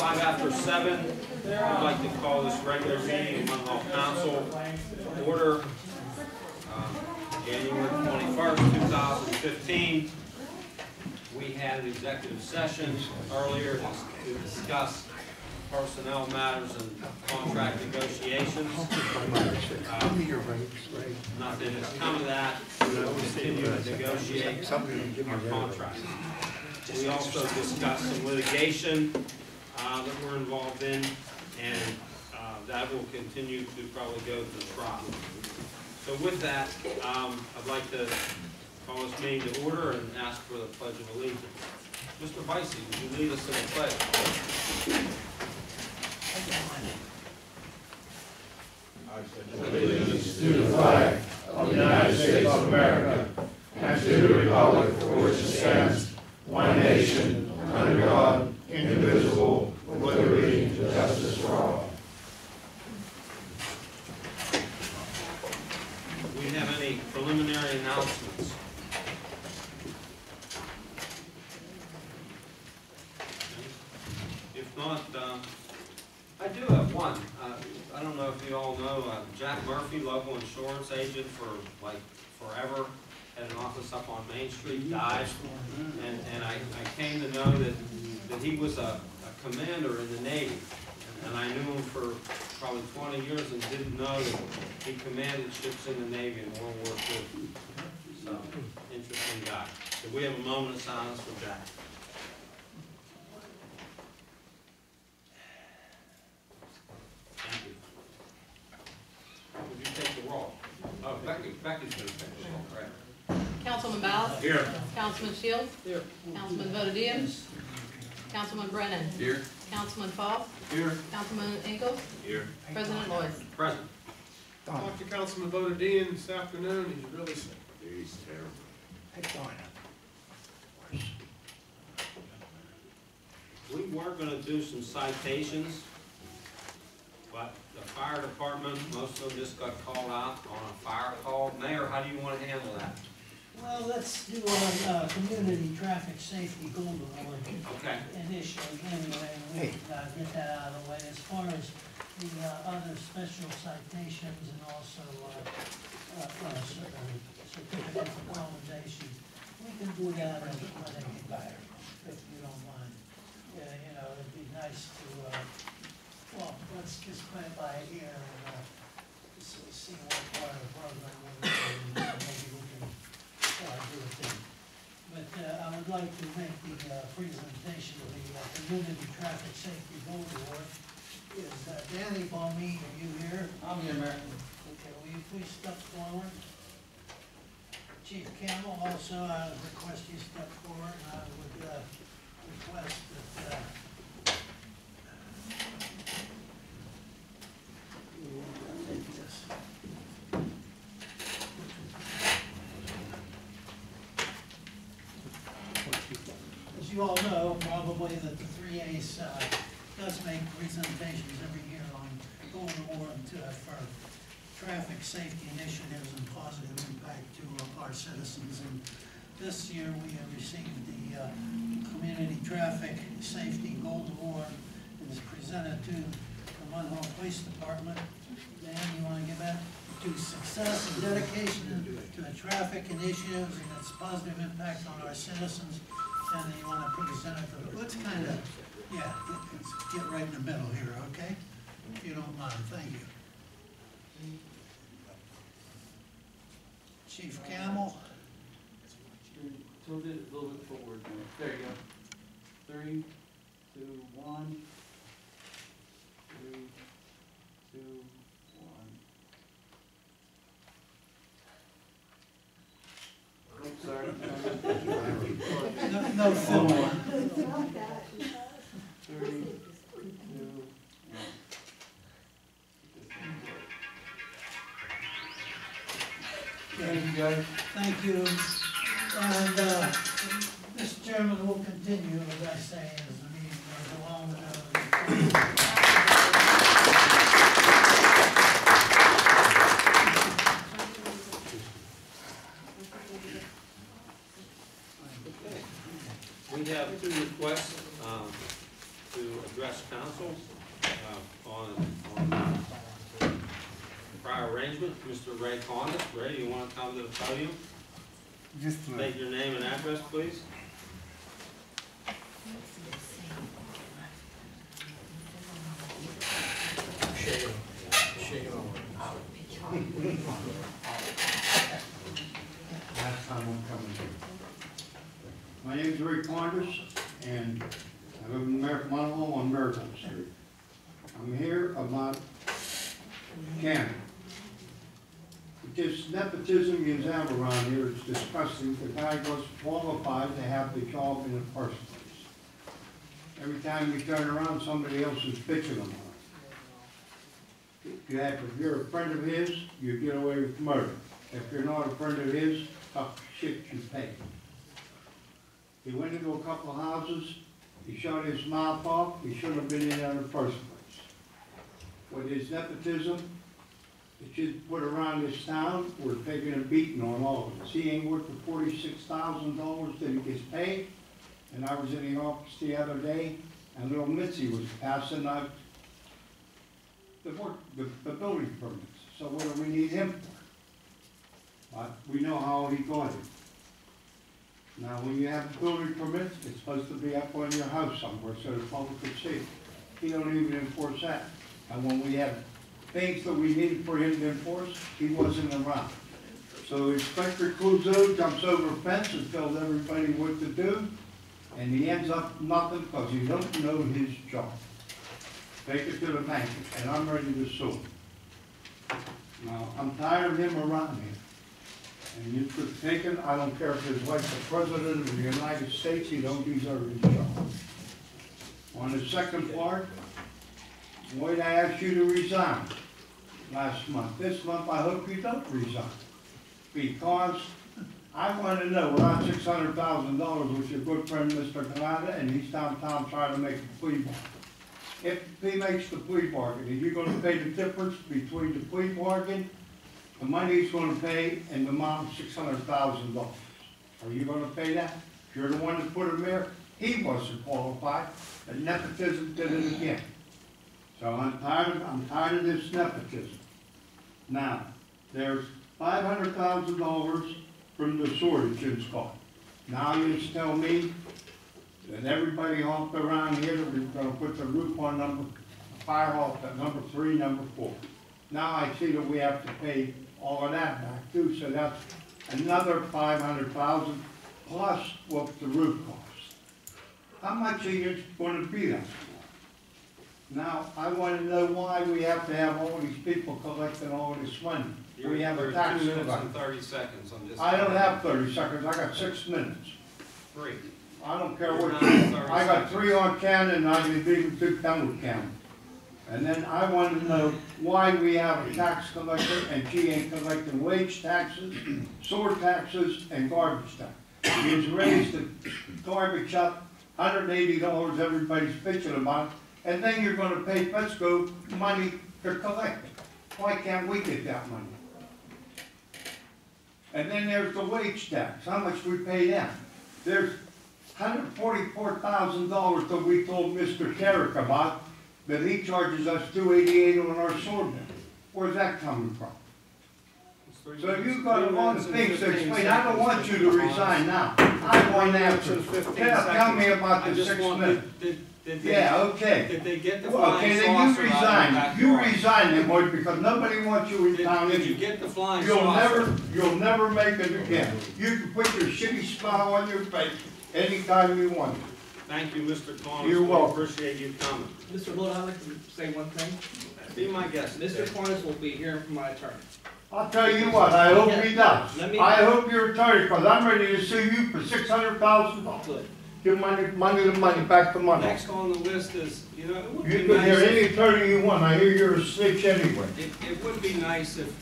7:05, I'd like to call this regular meeting of Munhall Council to order. January 21st, 2015. We had an executive session earlier to discuss personnel matters and contract negotiations. Nothing has come of that. We will continue to negotiate our contracts. We also discussed some litigation that we're involved in, and that will continue to probably go to trial. So with that, I'd like to call this meeting to order and ask for the Pledge of Allegiance. Mr. Vicey, would you lead us in the pledge? Allegiance to the flag of the United States of America and to the republic for which it stands, one nation, under God, indivisible, with liberty and justice for all. Do we have any preliminary announcements? If not, I do have one. I don't know if you all know, Jack Murphy, local insurance agent for like forever, had an office up on Main Street, died. And I came to know that he was a commander in the Navy. And I knew him for probably 20 years and didn't know that he commanded ships in the Navy in World War II. So, interesting guy. So we have a moment of silence for Jack. Thank you. Would you take the roll? Oh, Becky's going to take the roll, right? Councilman Bowles? Here. Councilman Shields? Here. Councilman Botadilla? Councilman Brennan? Here. Councilman Falk? Here. Councilman Ingalls? Here. President Loyce? Present. Talked to Councilman Botadilla this afternoon. He's really sick. He's terrible. We were going to do some citations, but the fire department, most of them just got called out on a fire call. Mayor, how do you want to handle that? Well, let's do our community traffic safety golden award Okay. initially anyway, and we can get that out of the way. As far as the other special citations and also certificate of commendation, we can do that at the clinic if you don't mind. Yeah, you know, it'd be nice to, well, let's just play it by ear and see what part of the program we're doing, and maybe we can do a thing. But I would like to make the presentation of the Community Traffic Safety Gold Award. Is Danny Balmy, are you here? I'm here, Mayor. Okay, will you please step forward? Chief Campbell, also, I would request you step forward, and I would request that take this. As you all know, probably that the 3A's does make presentations every year on Golden Award for traffic safety initiatives and positive impact to our citizens. And this year we have received the Community Traffic Safety Gold Award. It is presented to the Munhall Police Department. Dan, you want to give that? To success and dedication to the traffic initiatives and its positive impact on our citizens. And then you want to present it for the, let's kind of, yeah, let's get right in the middle here, okay? If you don't mind, thank you. Chief Campbell. Tilt it a little bit forward. There you go. 3, 2, 1. 3, 2, 1. Oops, sorry. No film. 3, 2, 1. Thank you, guys. Thank you. And Mr. Chairman, we'll continue, as I say, as the meeting goes along. We have two requests to address council on prior arrangement. Mr. Ray Connis. Ray, you want to come to the podium? Just a State your name and address, please. last time I'm coming here. My name's Rick Quanders, and I live in Montreal on Marathon Street. I'm here about Canada. This nepotism you have around here is disgusting. The guy was qualified to have the job in the first place. Every time you turn around, somebody else is bitching about it. If you're a friend of his, you get away with murder. If you're not a friend of his, tough shit you pay. He went into a couple of houses, he shut his mouth off, he shouldn't have been in there in the first place. With his nepotism, that you put around this town, we're taking a beating on all of us. He ain't worth the $46,000 that he gets paid. And I was in the office the other day, and little Mitzi was passing out the building permits. So what do we need him for? But we know how he got it. Now, when you have building permits, it's supposed to be up on your house somewhere so the public can see it. He don't even enforce that. And when we have things that we needed for him to enforce, he wasn't around. So Inspector Clouseau jumps over a fence and tells everybody what to do, and he ends up nothing because he don't know his job. Take it to the bank, and I'm ready to sue him. Now, I'm tired of him around here. And you could take him, I don't care if his wife's the President of the United States, he don't deserve his job. On the second part, Lloyd, I asked you to resign last month. This month, I hope you don't resign. Because I want to know, we're on $600,000 with your good friend, Mr. Canada, and he's downtown trying to make a plea bargain. If he makes the plea bargain, are you going to pay the difference between the plea bargain, the money he's going to pay, and the amount of $600,000? Are you going to pay that? If you're the one that put him there, he wasn't qualified, and nepotism did it again. So I'm tired of this nepotism. Now, there's $500,000 from the shortage in Scott. Now you just tell me that everybody hopped around here that we're going to put the roof on fire hall at number 3, number 4. Now I see that we have to pay all of that back too, so that's another $500,000 plus what the roof costs. How much are you going to be that for? Now, I want to know why we have to have all these people collecting all this money. We have a tax 2 minutes collector. and 30 seconds on this. I don't have 30 seconds, I got 6 minutes. 3. I don't care what, You're not 30 I got seconds. 3 on Cannon and I can even 2 Kenwood County. And then I want to know why we have a tax collector and she ain't collecting wage taxes, sewer taxes, and garbage tax. He's raised the garbage up $180, everybody's bitching about it, and then you're going to pay Pesco money to collect it. Why can't we get that money? And then there's the wage tax, how much we pay them. There's $144,000 that we told Mr. Carrick about, that he charges us $288 on our sewer bill. Where's that coming from? So you've got a lot of things to explain. I don't want you to resign now. I want answers. Tell me about the 6 minutes. Yeah, okay. Did they get the Well, flying okay, saucer then out you of the resign. back You door? resign then, boy, because nobody wants you in town Did you anyway. get the flying You'll saucer? never make it again. You can put your shitty smile on your face anytime you want. Thank you, Mr. Connors. You're We welcome. appreciate you coming. Mr. Lord, I'd like to say one thing. Be my guest. Mr. Cornish will be hearing from my attorney. I'll tell you what, I hope he does. Let me- I hope your attorney, because I'm ready to sue you for $600,000. Good. Give money back to money. Next on the list is, it would You be can hear nice, any attorney you want, I hear you're a snitch anyway. it would be nice if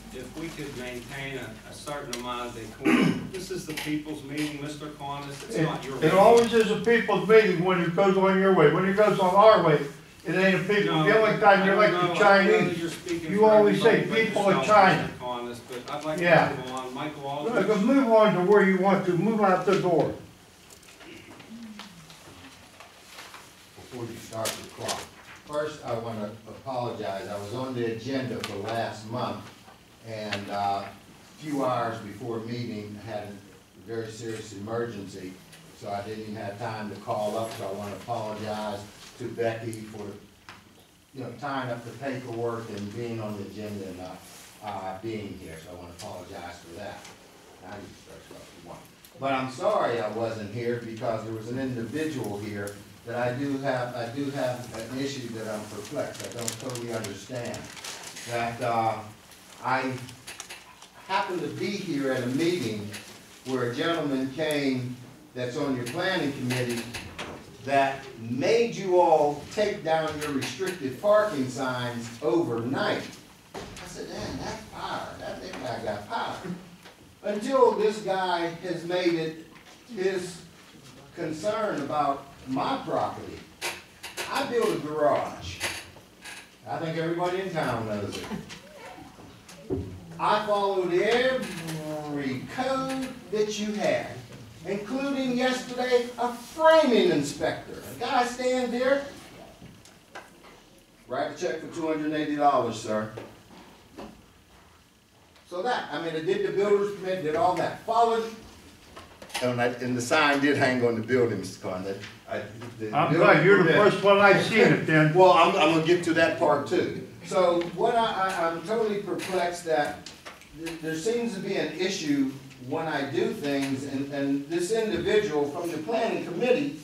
we could maintain a certain amount of decorum. This is the people's meeting, Mr. Connors, it's not your It meeting. always is a people's meeting when it goes on your way. When it goes on our way, it ain't a people. No, The only time you're I like don't know. the I know that Chinese. you're speaking You for always say everybody but people in yourself, China. Mr. Connors, but I'd like Yeah. to move on. Michael Look, Aldridge. move on to where you want to, move out the door. before you start the clock. First, I want to apologize. I was on the agenda for last month, and a few hours before meeting, I had a very serious emergency, so I didn't even have time to call up, so I want to apologize to Becky for, tying up the paperwork and being on the agenda and not being here, so I want to apologize for that. Now you can start if you want. But I'm sorry I wasn't here because there was an individual here that I do have an issue that I'm perplexed. I don't totally understand. That I happened to be here at a meeting where a gentleman came that's on your planning committee that made you all take down your restricted parking signs overnight. I said, damn, that's power. That guy got power. Until this guy has made it his concern about my property. I built a garage. I think everybody in town knows it. I followed every code that you had, including yesterday a framing inspector. A guy stands there, write a check for $280, sir. So I did the builder's permit, did all that, followed, and the sign did hang on the building, Mr. Condon. I'm glad you're the first one I've seen it then. Well, I'm gonna get to that part too. So what I'm totally perplexed that there seems to be an issue when I do things, and this individual from the planning committee,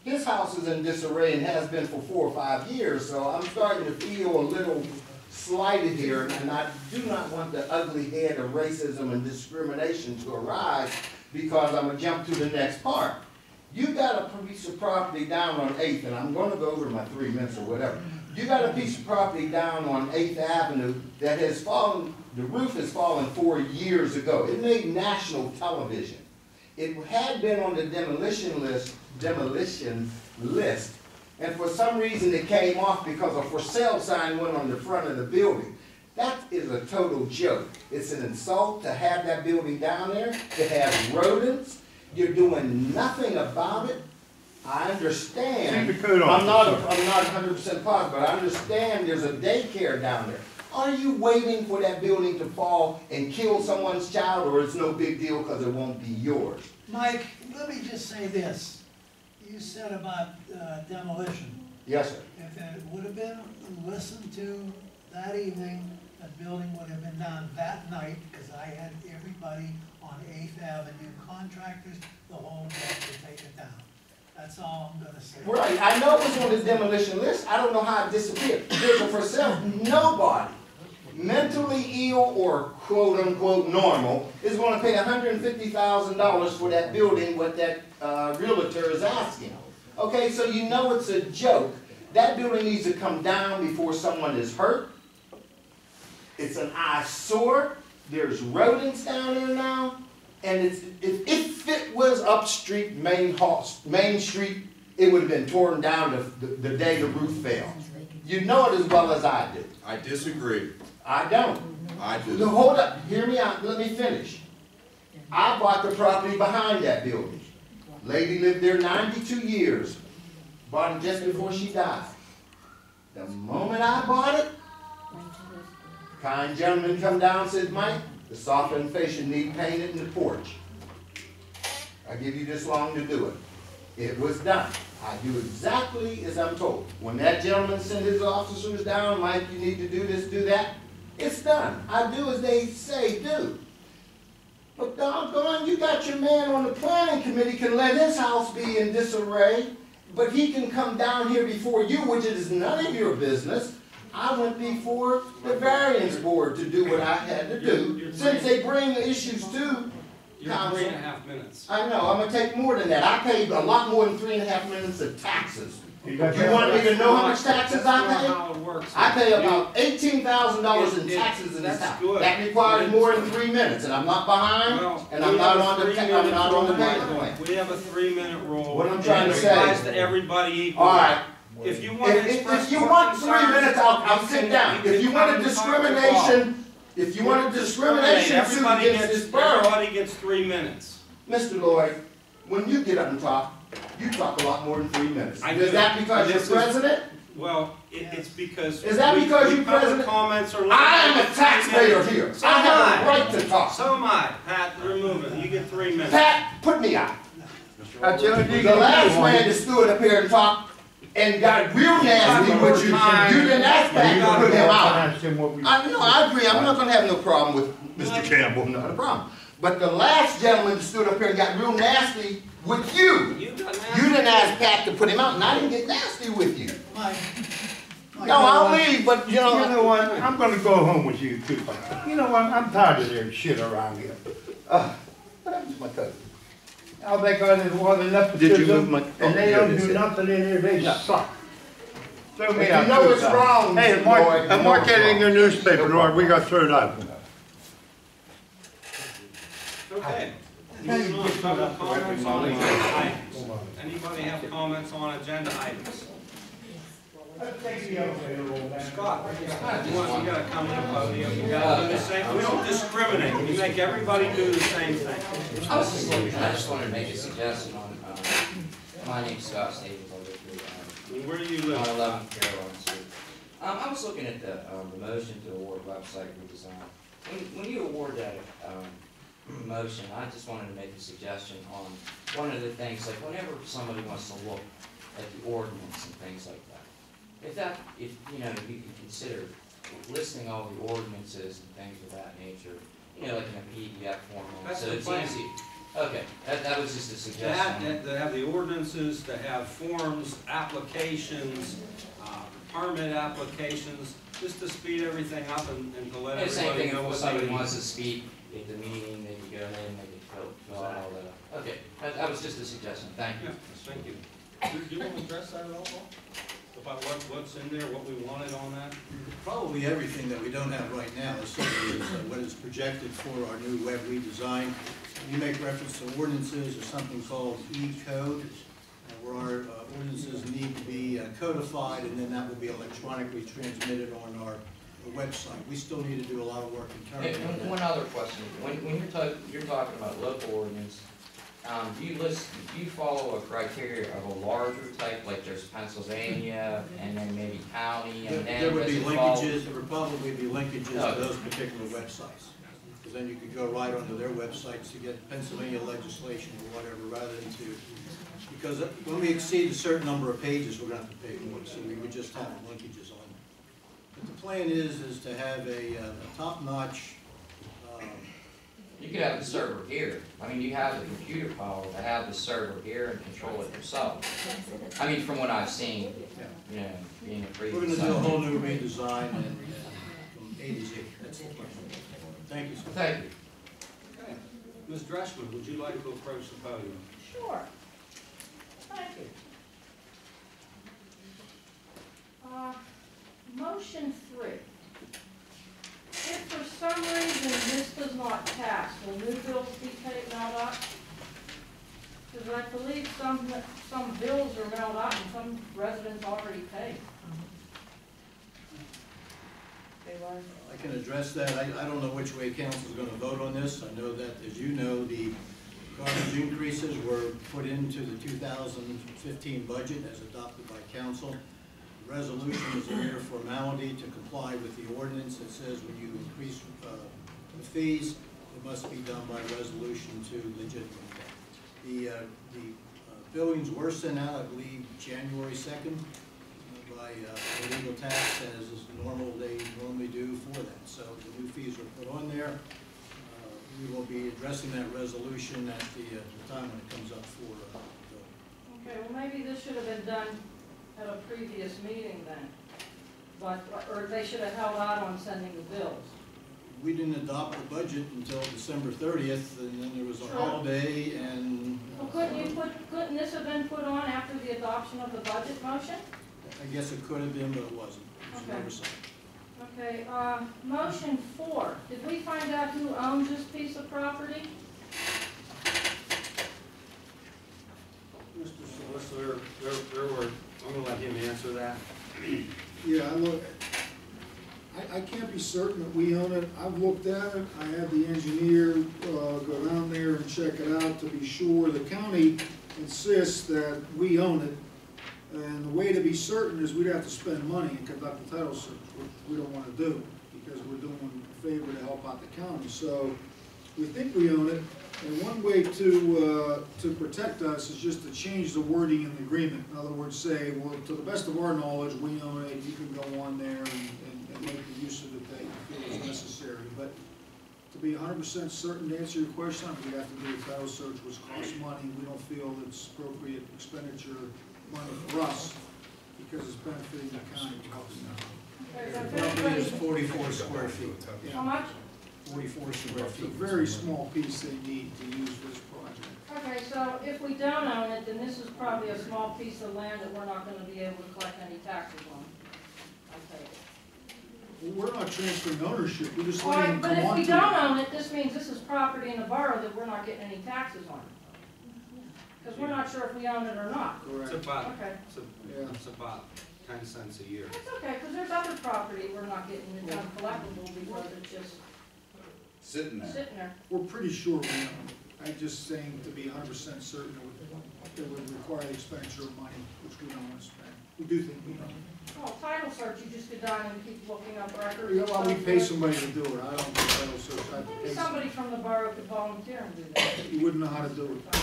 his house is in disarray and has been for 4 or 5 years, so I'm starting to feel a little slighted here, and I do not want the ugly head of racism and discrimination to arise because I'm gonna jump to the next part. You got a piece of property down on 8th, and I'm gonna go over my 3 minutes or whatever. You got a piece of property down on 8th Avenue that has fallen, the roof has fallen 4 years ago. It made national television. It had been on the demolition list, and for some reason it came off because a for sale sign went on the front of the building. That is a total joke. It's an insult to have that building down there. It has rodents. You're doing nothing about it. I understand. Keep the code on. I'm not 100% positive, but I understand there's a daycare down there. Are you waiting for that building to fall and kill someone's child, or it's no big deal because it won't be yours? Mike, let me just say this. You said about demolition. Yes, sir. If it would have been listened to that evening, that building would have been done that night, because I had everybody on 8th Avenue, contractors, the whole block to take it down. That's all I'm gonna say. Right, I know it was on the demolition list. I don't know how it disappeared. There's a for sale. Nobody mentally ill or quote unquote normal is going to pay $150,000 for that building what that realtor is asking. Okay, so you know it's a joke. That building needs to come down before someone is hurt. It's an eyesore. There's rodents down there now. And if it was up street, Main Street, it would have been torn down the day the roof fell. You know it as well as I do. I disagree. I don't. I do. No, hold up. Hear me out. Let me finish. I bought the property behind that building. Lady lived there 92 years. Bought it just before she died. The moment I bought it, kind gentleman come down and said, Mike, the softened fascia need painted in the porch. I give you this long to do it. It was done. I do exactly as I'm told. When that gentleman sent his officers down, Mike, you need to do this, do that, it's done. I do as they say do. But doggone, you got your man on the planning committee can let his house be in disarray, but he can come down here before you, which is none of your business. I went before the variance board to do what I had to do. Since they bring the issues to You're council. 3.5 minutes. I know, I'm gonna take more than that. I paid a lot more than 3.5 minutes of taxes. You You want me to know how much taxes I That's pay? not how it works. I pay about $18,000 in taxes in this That's house. good. That requires more than 3 minutes, and I'm not behind, Well, and I'm we not have a on the 3-minute payment rule. plan. We have a 3-minute rule. What I'm trying to and it say- applies to everybody equally. All right, If you want to express if you your want 3 concerns, minutes, I'll you sit can- down. you If you can want a come and talk to Paul. discrimination, if you want a discrimination suit Everybody against this gets, borough, everybody gets 3 minutes. Mr. Lloyd, when you get up and talk, you talk a lot more than 3 minutes. I Is do. that because And you're this is- president? Well, it's because. Is that because you public president? comments are. I am a taxpayer here. So I am have a I. right to talk. So am I. Pat, remove it. You get 3 minutes. Pat, put me out. That's the only thing The you last do, man that stood up here and talked and got real nasty with you, you didn't ask Pat to put him out. Ask him what we. I agree, I'm not gonna have no problem with Mr. Campbell, not a problem. But the last gentleman that stood up here and got real nasty with you, You got you didn't ask Pat to put him out, and I didn't get nasty with you. Mike. No, I'll leave, but You know what, I'm gonna go home with you too. You know what, I'm tired of their shit around here. What happened to my cousin? All they got is one of Did you move my- nepotism, and they oh, don't here it do is. nothing in here, they suck. Throw But me you out know too, it's son. wrong, Hey, Mr. mark, Lloyd. You mark know that it's in your wrong. newspaper, No Lord, we problem. got thrown out. Okay. Moving on, public comments on agenda items. Anybody have comments on agenda items? Scott, you gotta come to the podium, you gotta do the same, we don't discriminate, we make everybody do the same thing. I was just looking, I just wanted to make a suggestion on, my name's Scott Stevens, I live here, Where do you on live? 11th Carolina Street. I was looking at the motion to award website redesign. When you award that motion, I just wanted to make a suggestion on one of the things, like whenever somebody wants to look at the ordinance and things like that, if you know, you can consider listing all the ordinances and things of that nature, you know, like in a PDF form, That's so the it's plan. easy. Okay, that was just a suggestion. That have the ordinances, that have forms, applications, permit applications, just to speed everything up and to let And same everybody thing, know if what they somebody need. wants to speak at the meeting, they can go ahead and they can fill out all that. Okay, that was just a suggestion, thank you. Yeah, thank you. Do you want to address that at all, Paul? About what's in there, what we wanted on that? Probably everything that we don't have right now, essentially, is what is projected for our new web redesign. We make reference to ordinances or something called E-code, where our ordinances need to be codified, and then that will be electronically transmitted on our website. We still need to do a lot of work Hey, internally. on that. one other question, when you're talking about local ordinance, do you follow a criteria of a larger type, like there's Pennsylvania, and then maybe county, and then There would does be it follow? linkages, there would probably be linkages to Okay. those particular websites. Because then you could go right onto their websites to get Pennsylvania legislation or whatever, rather than to, because when we exceed a certain number of pages, we're gonna have to pay more, so we would just have linkages on it. But the plan is to have a top-notch, You could have the server here, I mean, you have the computer power to have the server here and control it yourself. I mean, from what I've seen, you know, being a we're previous. gonna do a whole new redesign and from A to Z, that's the plan. Thank you, sir. Thank you. Okay. Ms. Dressman, would you like to approach the podium? Sure. Thank you. Motion 3. If for some reason this does not pass, will new bills be taken out? Because I believe some bills are mailed out and some residents already paid. I can address that. I don't know which way council is going to vote on this. I know that, as you know, the garbage increases were put into the 2015 budget as adopted by council. The resolution is a mere formality to comply with the ordinance that says when you increase the fees, it must be done by resolution to legitimate that. The billings were sent out, I believe, January 2nd. By the legal tax, as is normal, they normally do for that. So the new fees are put on there. We will be addressing that resolution at the time when it comes up for bill. Okay, well, maybe this should have been done at a previous meeting then, but, or they should have held out on sending the bills. We didn't adopt the budget until December 30th, and then there was a Sure. holiday, and Well, couldn't this have been put on after the adoption of the budget motion? I guess it could have been, but it wasn't. It was Okay. never signed. Okay, motion 4. Did we find out who owns this piece of property? Mr. Solicitor, I'm gonna let him answer that. Yeah, look, I can't be certain that we own it. I've looked at it. I had the engineer go down there and check it out to be sure. The county insists that we own it. And the way to be certain is we'd have to spend money and conduct a title search, which we don't wanna do, because we're doing a favor to help out the county. So we think we own it, and one way to protect us is just to change the wording in the agreement. In other words, say, well, to the best of our knowledge, we own it, you can go on there and make the use of it that you feel is necessary. But to be 100% certain, to answer your question, we'd have to do a title search, which costs money. We don't feel it's appropriate expenditure money for us, because it's benefiting the county. Okay, The property is 44 square feet. How much? 44 square It's a feet. very small piece they need to use for this project. Okay, so if we don't own it, then this is probably a small piece of land that we're not gonna be able to collect any taxes on. I take it. Well, we're not transferring ownership, we're just All letting right, them but come if on we to don't it. own it, this means this is property in the borough that we're not getting any taxes on. Because we're not sure if we own it or not. It's Correct. about, Okay, it's about 10 cents a year. it's okay, because there's other property we're not getting, it's uncollectible because it's just Sitting there. sitting there. We're pretty sure we own it. I'm just saying to be 100% certain it would require the expenditure of money, which we don't want to spend. We do think we own it. Well, title search, you just go down and keep looking up records. Yeah, and well, we so pay forth. somebody to do it, I don't do title search, I have to Maybe pay somebody from the borough could volunteer and do that. You wouldn't know how to do it.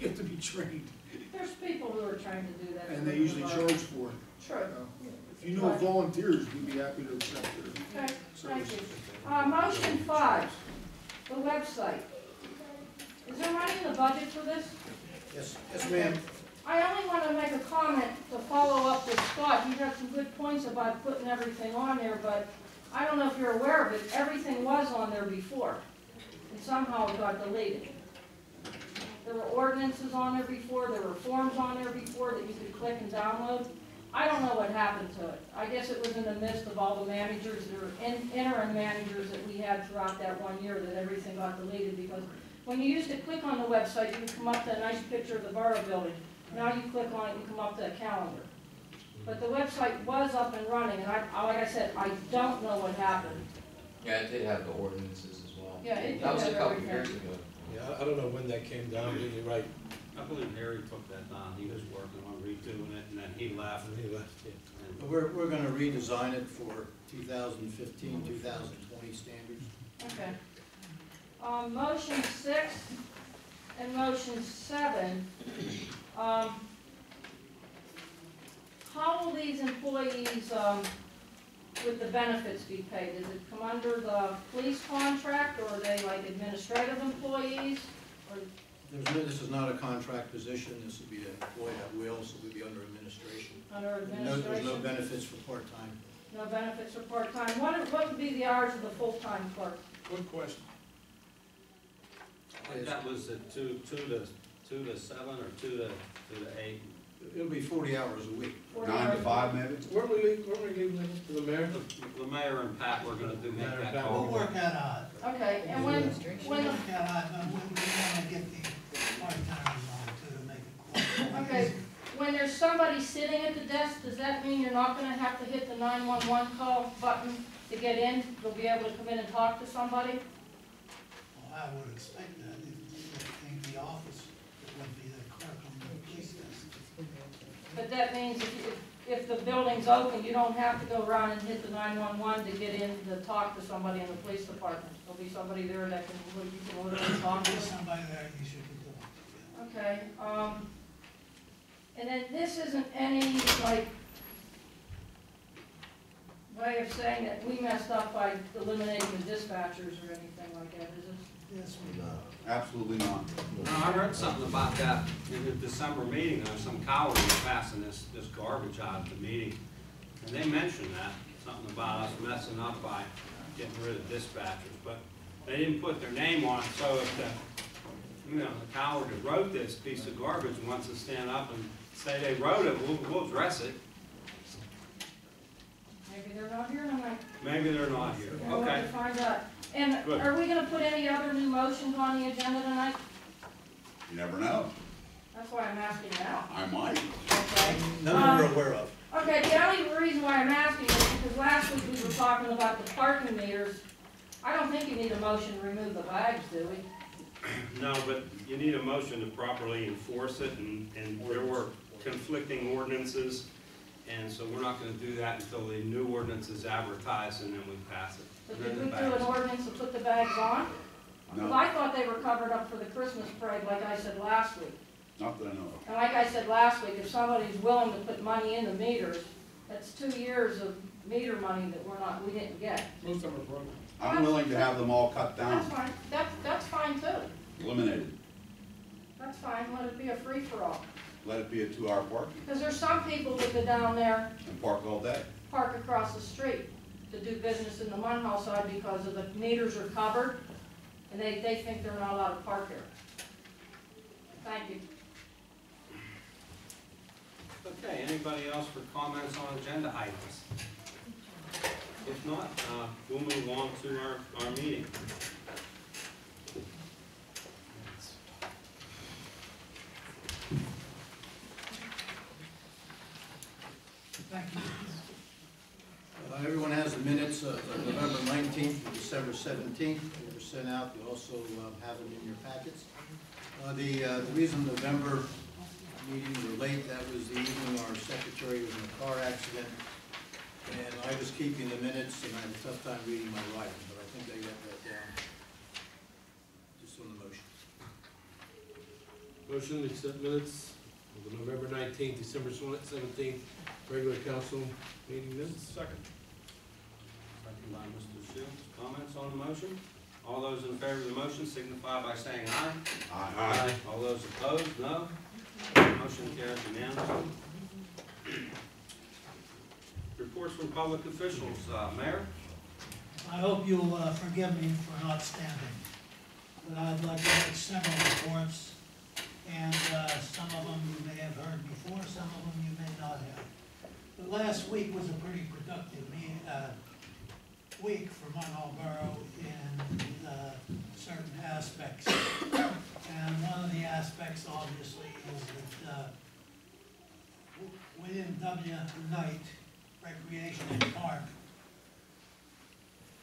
You have to be trained, There's people who are trained to do that. and they usually charge for it. True. If you know volunteers, we'd be happy to accept their Okay, thank services. you. Motion 5, the website. Is there money in the budget for this? Yes, yes, ma'am. I only want to make a comment to follow up with Scott. He had some good points about putting everything on there, but I don't know if you're aware of it, everything was on there before, and somehow it got deleted. There were ordinances on there before, there were forms on there before that you could click and download. I don't know what happened to it. I guess it was in the midst of all the managers, or interim managers that we had throughout that 1 year that everything got deleted, because when you used to click on the website, you would come up to a nice picture of the borough building. Now you click on it, you come up to a calendar. But the website was up and running, and like I said, I don't know what happened. Yeah, it did have the ordinances as well. Yeah, it did That was a have couple everything. years ago. Yeah, I don't know when that came down, but you're right. I believe Harry took that down, he was working on redoing it, and then he left. He left, yeah. And We're gonna redesign it for 2015, 2020 standards. Okay. Motion 6 and motion 7. How will these employees, with the benefits be paid? Does it come under the police contract, or are they like administrative employees? Or, This is not a contract position, this would be an employee at will, so we'd be under administration. under There's no administration? benefits for part-time. No benefits for part-time. What would be the hours of the full-time clerk? Good question. I think that was at 2 to 7 or 2 to 8. It'll be 40 hours a week. 40 9 to hours? 5 maybe? Weren't we leaving it to the mayor? The mayor and Pat were gonna make Mayor and that Pat. call. We'll work that out. Okay, and when, We'll work that out, but we want to get the part-timers on too, to make it cool. okay, when there's somebody sitting at the desk, does that mean you're not gonna have to hit the 911 call button to get in? You'll be able to come in and talk to somebody? Well, I would expect that, if the office, it would be the clerk on the police desk. But that means if the building's open, you don't have to go around and hit the 911 to get in to talk to somebody in the police department. There'll be somebody there that can, you can literally talk to. There's somebody there you should be doing. Okay, and then this isn't any, like, way of saying that we messed up by eliminating the dispatchers or anything like that, is it? Yes, we know. Absolutely not. No, I read something about that in the December meeting, there was some coward was passing this garbage out at the meeting. And they mentioned that, something about us messing up by getting rid of dispatchers, but they didn't put their name on it, so if the coward that wrote this piece of garbage wants to stand up and say they wrote it, we'll address it. Maybe they're not here tonight. Maybe they're not here, We'll have okay. to find out. And Good. are we gonna put any other new motions on the agenda tonight? You never know. That's why I'm asking now, I might. okay? None we're aware of. Okay, the only reason why I'm asking is because last week we were talking about the parking meters. I don't think you need a motion to remove the bags, do we? No, but you need a motion to properly enforce it, and there were conflicting ordinances, and so we're not gonna do that until the new ordinance is advertised, and then we pass it. So And then did the we do bags. an ordinance to put the bags on? Because No, I thought they were covered up for the Christmas parade, like I said last week. not that I know of. And like I said last week, if somebody's willing to put money in the meters, that's 2 years of meter money that we didn't get. Most of them are broken. I'm willing to have them all cut That's down, fine, that's fine too. eliminated. That's fine, let it be a free-for-all. Let it be a 2-hour parking Because there's some people that go down there, and park all day. park across the street to do business in the Munhall side because of the meters are covered, and they think they're not allowed to park there. Thank you. Okay, anybody else for comments on agenda items? If not, we'll move on to our meeting. Thank you. Everyone has the minutes of November 19th and December 17th. They were sent out. You also have them in your packets. The reason November meeting were late, that was the evening our secretary was in a car accident. And I was keeping the minutes and I had a tough time reading my writing, but I think they got that down. Just on the motion. Motion to accept minutes of the November 19th, December 17th, regular council meeting minutes. Second. Second by Mr. Shields. Comments on the motion? All those in favor of the motion signify by saying aye. Aye. All those opposed, no. Motion carries unanimously. Reports from public officials. Mayor? I hope you'll forgive me for not standing, but I'd like to make several reports, and some of them you may have heard before, some of them you may not have. But last week was a pretty productive week for Munhall Borough in certain aspects. And one of the aspects, obviously, is that William W. Knight Recreation and Park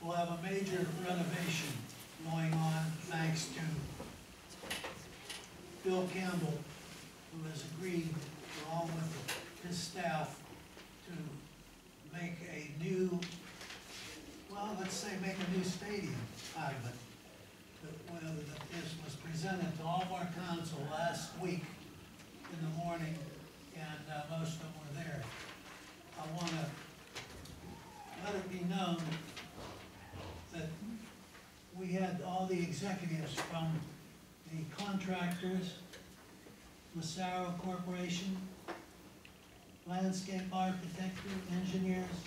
will have a major renovation going on thanks to Bill Campbell, who has agreed, along with his staff, to make a new, well, let's say make a new stadium out of it. This was presented to all of our council last week in the morning, and most of them were there. I want to let it be known that we had all the executives from the contractors, Massaro Corporation, landscape architecture, engineers,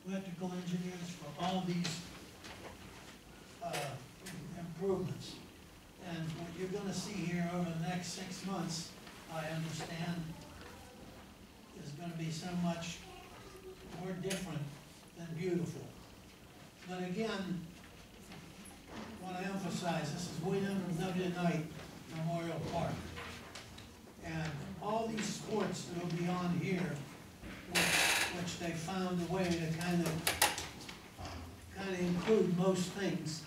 electrical engineers for all these improvements. And what you're gonna see here over the next 6 months, I understand, is gonna be so much more different than beautiful. But again, I want to emphasize, this is William W. Knight Memorial Park. And all these sports that will be on here, which they found a way to kind of include most things,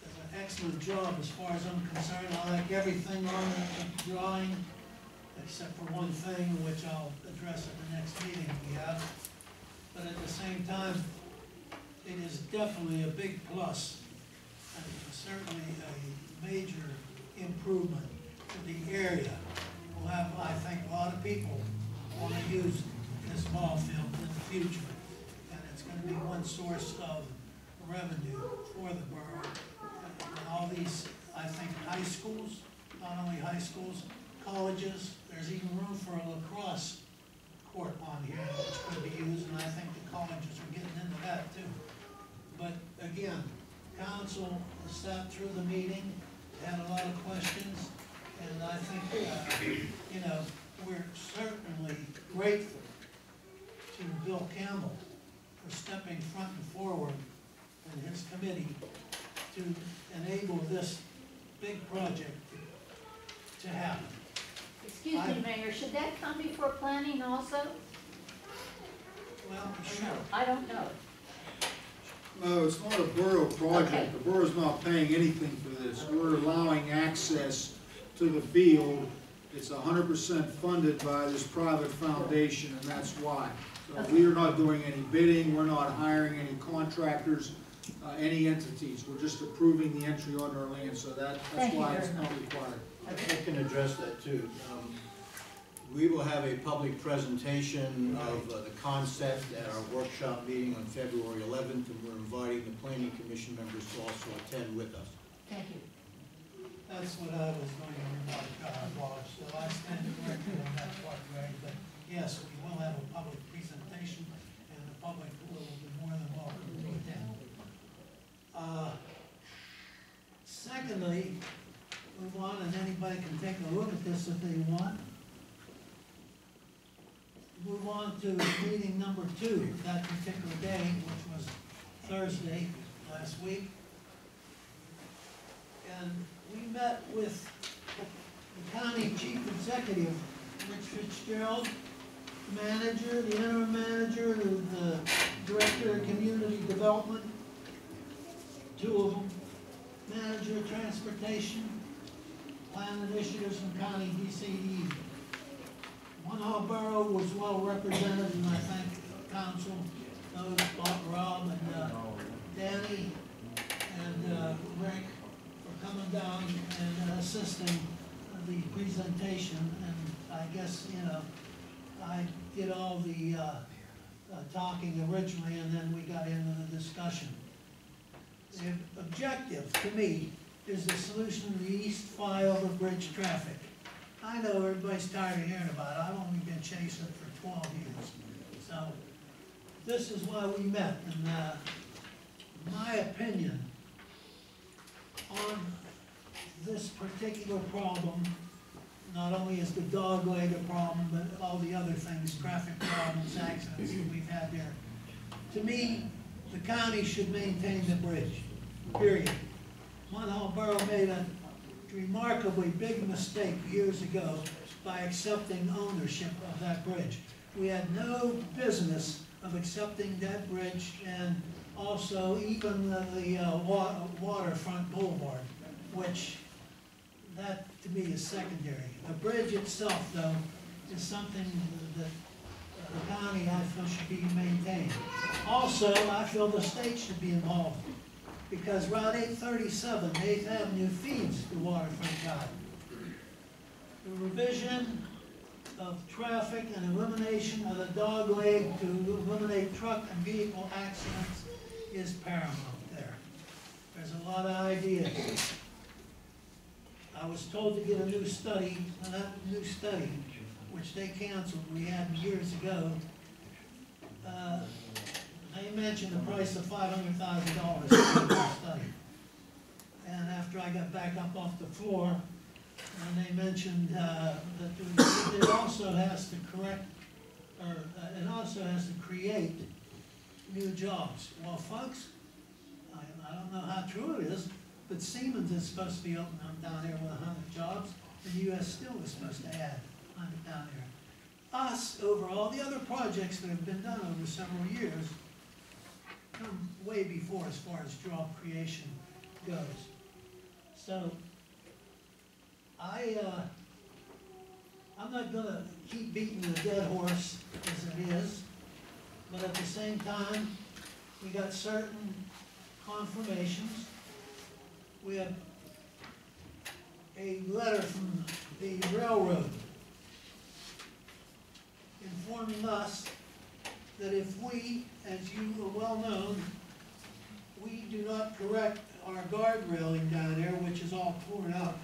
does an excellent job as far as I'm concerned. I like everything on the drawing, except for one thing, which I'll address at the next meeting we have. But at the same time, it is definitely a big plus, and certainly a major improvement to the area. We'll have, I think, a lot of people want to use this ball field in the future, and it's going to be one source of revenue for the borough. And all these, I think, high schools, not only high schools, colleges, there's even room for a lacrosse court on here, which could be used, and I think the colleges are getting into that too. But again, council sat through the meeting, had a lot of questions, and I think, we're certainly grateful to Bill Campbell for stepping front and forward and his committee to enable this big project to happen. Excuse me, Mayor, should that come before planning also? Well, sure. I don't know. No, it's not a borough project. The borough's not paying anything for this. We're allowing access to the field. It's 100% funded by this private foundation, and that's why. So we are not doing any bidding, we're not hiring any contractors, any entities. We're just approving the entry on our land, so that's Thank you why very it's not much. required. I can address that too. We will have a public presentation of the concept at our workshop meeting on February 11th, and we're inviting the planning commission members to also attend with us. Thank you. That's what I was going to remark, Bob, so I stand corrected on that part, Greg, but yes, we will have a public presentation, and the public will be more than welcome to attend. Secondly, move on, and anybody can take a look at this if they want. Move on to meeting number 2, that particular day, which was Thursday last week. And we met with the county chief executive, Rich Fitzgerald, manager, the interim manager, the director of community development, 2 of them, manager of transportation, plan initiatives from county DCD. One Borough was well represented, and I thank council, those, Rob and Danny and Rick for coming down and assisting the presentation. And I guess, you know, I did all the talking originally, and then we got into the discussion. The objective, to me, is the solution to the East Flyover Bridge traffic. I know everybody's tired of hearing about it. I've only been chasing it for 12 years. So this is why we met. And my opinion on this particular problem, not only is the dog leg a problem, but all the other things, traffic problems, accidents that we've had there. To me, the county should maintain the bridge, period. Monhall Borough made a remarkably big mistake years ago by accepting ownership of that bridge. We had no business of accepting that bridge, and also even the waterfront boulevard, which that to me is secondary. The bridge itself, though, is something that the county, I feel, should be maintained. Also, I feel the state should be involved, because Route 837, 8th Avenue feeds the waterfront drive. The revision of traffic and elimination of the dog leg to eliminate truck and vehicle accidents is paramount there. There's a lot of ideas. I was told to get a new study, and that new study, which they canceled, we had years ago, they mentioned the price of $500,000 for the study. And after I got back up off the floor, and they mentioned that it also has to correct, or it also has to create new jobs. Well, folks, I don't know how true it is, but Siemens is supposed to be opening up down there with 100 jobs, and U.S. Steel is supposed to add 100 down there. Us, over all the other projects that have been done over several years, come way before as far as job creation goes. So, I'm not gonna keep beating the dead horse as it is, but at the same time, we got certain confirmations. We have a letter from the railroad informing us that if we, as you are well known, we do not correct our guard railing down there, which is all torn up,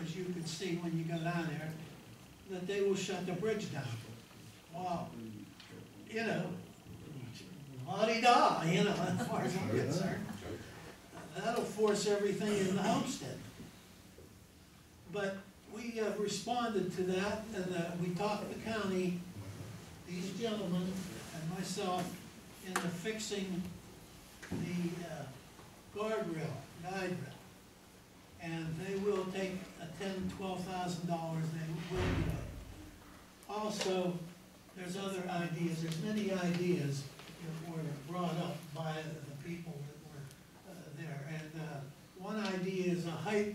as you can see when you go down there, that they will shut the bridge down. Wow. You know, la-di-da, you know, as far as I'm concerned. That'll force everything in the homestead. But we have responded to that, and we talked to the county, these gentlemen and myself, into fixing the guardrail, guide rail. And they will take a $10,000 to $12,000, they will do it. Also, there's other ideas, there's many ideas that were brought up by the people that there, and, one idea is a height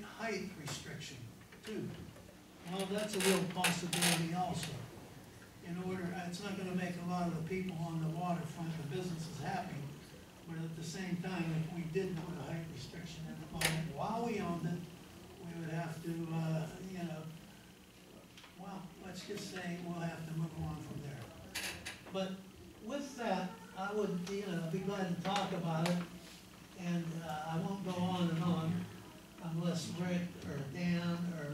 restriction too. Well, that's a real possibility also. In order, it's not gonna make a lot of the people on the waterfront, the businesses happy, but at the same time, if we did put a height restriction in the moment while we owned it, we would have to, you know, well, let's just say we'll have to move on from there. But with that, I would, you know, be glad to talk about it, and I won't go on and on unless Rick or Dan or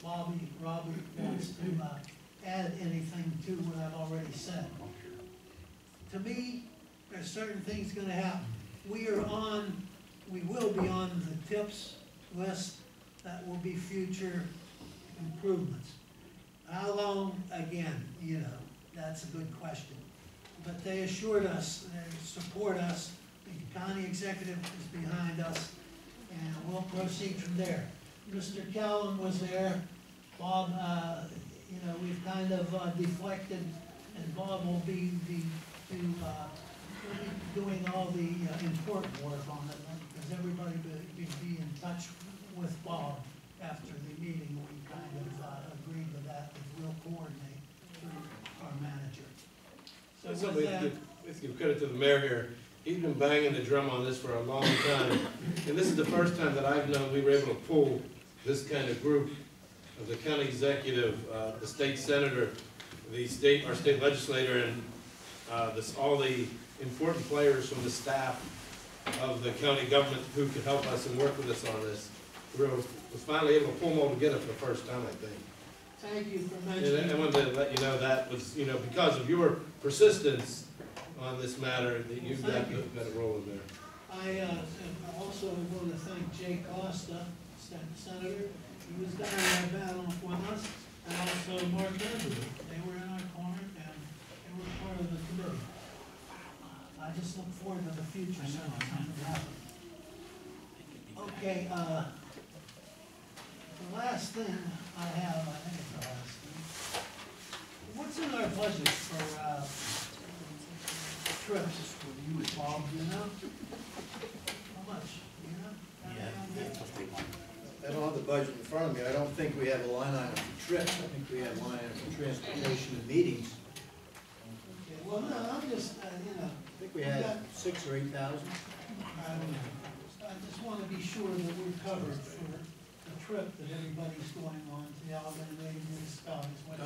Robbie wants to add anything to what I've already said. To me, there's certain things gonna happen. We will be on the TIPS list. That will be future improvements. How long, again, you know, that's a good question. But they assured us, they support us, the county executive is behind us, and we'll proceed from there. Mr. Callum was there. Bob, you know, we've kind of deflected, and Bob will be doing all the important work on it, because everybody be in touch with Bob after the meeting. We kind of agreed to that, that we'll coordinate through our manager. So with that, let's give credit to the mayor here. He's been banging the drum on this for a long time. And this is the first time that I've known we were able to pull this kind of group of the county executive, the state senator, our state legislator, and all the important players from the staff of the county government who could help us and work with us on this. We was finally able to pull them all together for the first time, I think. thank you for mentioning. And I wanted to let you know that was, you know, because of your persistence on this matter, that you've got a role in there. I also want to thank Jay Costa, Senator. He was down in our battle with us, and also Mark Benjamin. They were in our corner, and they were part of the committee. I just look forward to the future, so it's going to happen. Okay, the last thing I have, I think it's the last thing. What's in our budget for trips? Bob, do you know? How much? Do you know? I don't have the budget in front of me. I don't think we have a line item for trips. I think we have a line item for transportation and meetings. Okay, well, no, I'm just, you know. I think we had 6,000 or 8,000. I don't know. I just want to be sure that we're covered for the trip that everybody's going on to the Alabama Native Municipalities, which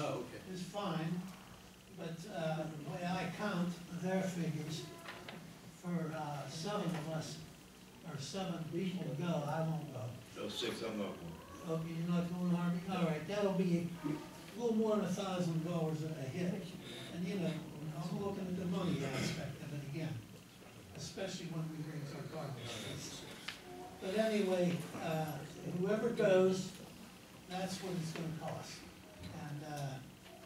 is fine. But the way I count their figures, for 7 of us, or 7 people to go, I won't go. No, 6, I'm not going. Okay, you're not going, Harvey? All right, that'll be a little more than $1,000 a hit. And you know, I'm looking at the money aspect of it again, especially when we bring our cargo. But anyway, whoever goes, that's what it's gonna cost. And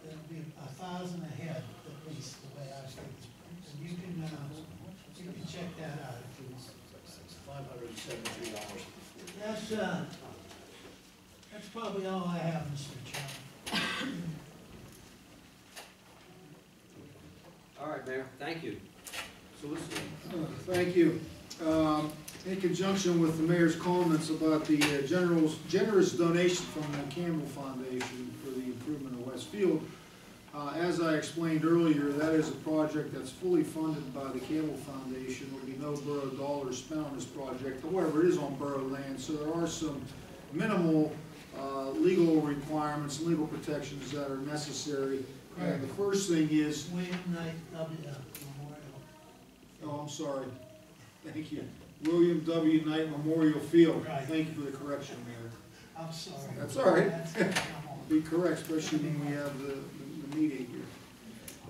it'll be 1,000 a head at least, the way I see it. And you can check that out. $573. That's probably all I have, Mr. Chairman. All right, Mayor, thank you. Solicitor. Thank you. In conjunction with the mayor's comments about the generous donation from the Campbell Foundation for the improvement of Westfield, as I explained earlier, that is a project that's fully funded by the Campbell Foundation. There will be no borough dollars spent on this project. However, it is on borough land, so there are some minimal legal requirements, legal protections that are necessary. And the first thing is... William Knight Memorial. Oh, I'm sorry. Thank you. William W. Knight Memorial Field. Right. Thank you for the correction, Mayor. I'm sorry. That's all right. Be correct, especially when we have the meeting here.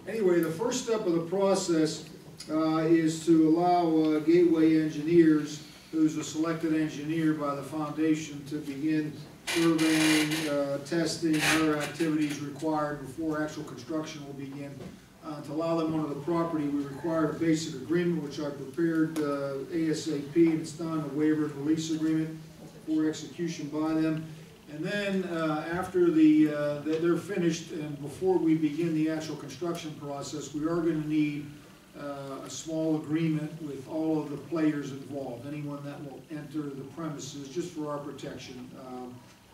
Anyway, the first step of the process is to allow Gateway Engineers, who's a selected engineer by the foundation, to begin surveying, testing, other activities required before actual construction will begin. To allow them onto the property, we require a basic agreement, which I prepared ASAP, and it's done, a waiver and release agreement for execution by them. And then after they're finished, and before we begin the actual construction process, we are going to need a small agreement with all of the players involved, anyone that will enter the premises, just for our protection.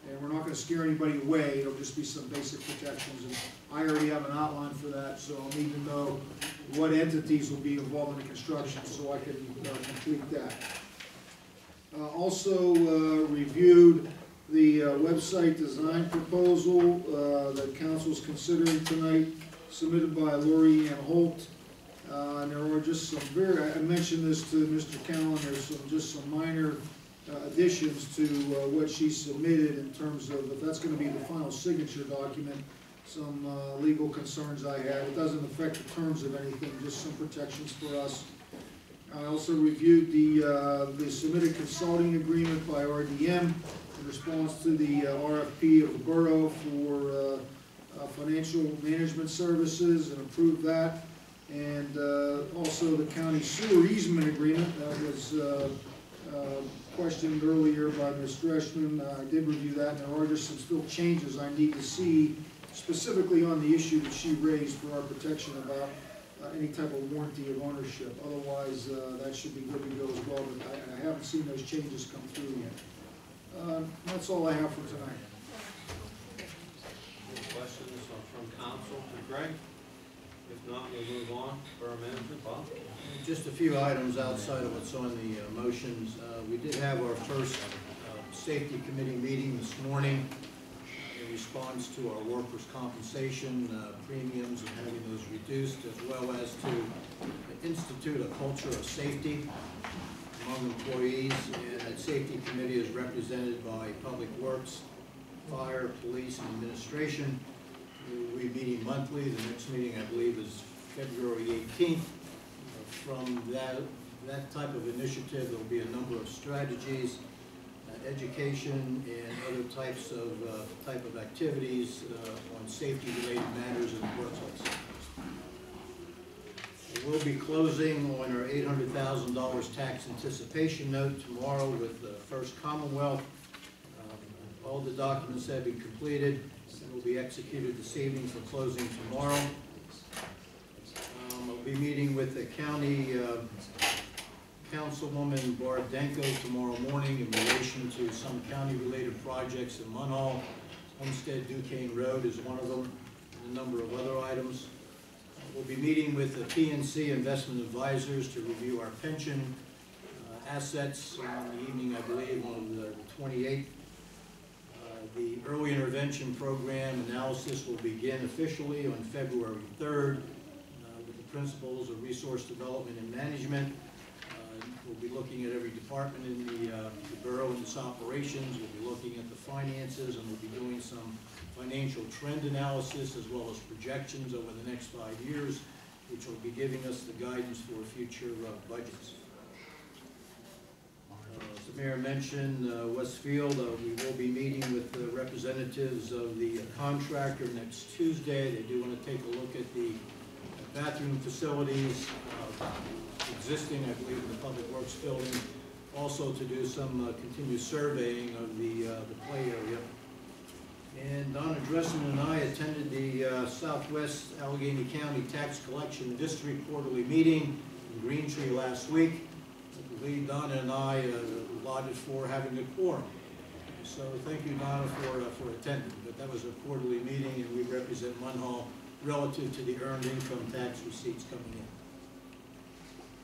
And we're not gonna scare anybody away, it'll just be some basic protections, and I already have an outline for that, so I'll need to know what entities will be involved in the construction, so I can complete that. Also reviewed the website design proposal that council's considering tonight, submitted by Lori Ann Holt. And there are just some I mentioned this to Mr. Callen, there's just some minor additions to what she submitted in terms of if that's gonna be the final signature document, some legal concerns I had. It doesn't affect the terms of anything, just some protections for us. I also reviewed the submitted consulting agreement by RDM in response to the RFP of the borough for financial management services and approved that. And also the county sewer easement agreement that was questioned earlier by Ms. Dreschman. I did review that, and there are just some still changes I need to see specifically on the issue that she raised for our protection about any type of warranty of ownership. Otherwise, that should be good to go as well, but I haven't seen those changes come through yet. That's all I have for tonight. Any questions from council to Greg? If not, we'll move on. Borough Manager, Bob? Just a few items outside of what's on the motions. We did have our first safety committee meeting this morning in response to our workers' compensation premiums and having those reduced, as well as to institute a culture of safety among employees. And that safety committee is represented by Public Works, Fire, Police, and Administration. We'll be meeting monthly. The next meeting, I believe, is February 18th. From that type of initiative, there will be a number of strategies, education, and other types of activities on safety-related matters in the workplace. We'll be closing on our $800,000 tax anticipation note tomorrow with the First Commonwealth. All the documents have been completed and will be executed this evening for closing tomorrow. I'll be meeting with the county councilwoman Barb Denko tomorrow morning in relation to some county-related projects in Munhall. Homestead Duquesne Road is one of them, and a number of other items. We'll be meeting with the PNC Investment Advisors to review our pension assets on the evening, I believe, on the 28th. The early intervention program analysis will begin officially on February 3rd with the principles of resource development and management. We'll be looking at every department in the borough and its operations. We'll be looking at the finances, and we'll be doing some financial trend analysis as well as projections over the next 5 years, which will be giving us the guidance for future budgets. As the mayor mentioned, Westfield, we will be meeting with the representatives of the contractor next Tuesday. They do want to take a look at the bathroom facilities existing, I believe, in the Public Works building. Also to do some continued surveying of the play area. And Donna Dressman and I attended the Southwest Allegheny County Tax Collection District quarterly meeting in Green Tree last week. I believe Donna and I allotted for having a quorum. So thank you, Donna, for attending. But that was a quarterly meeting, and we represent Munhall relative to the earned income tax receipts coming in.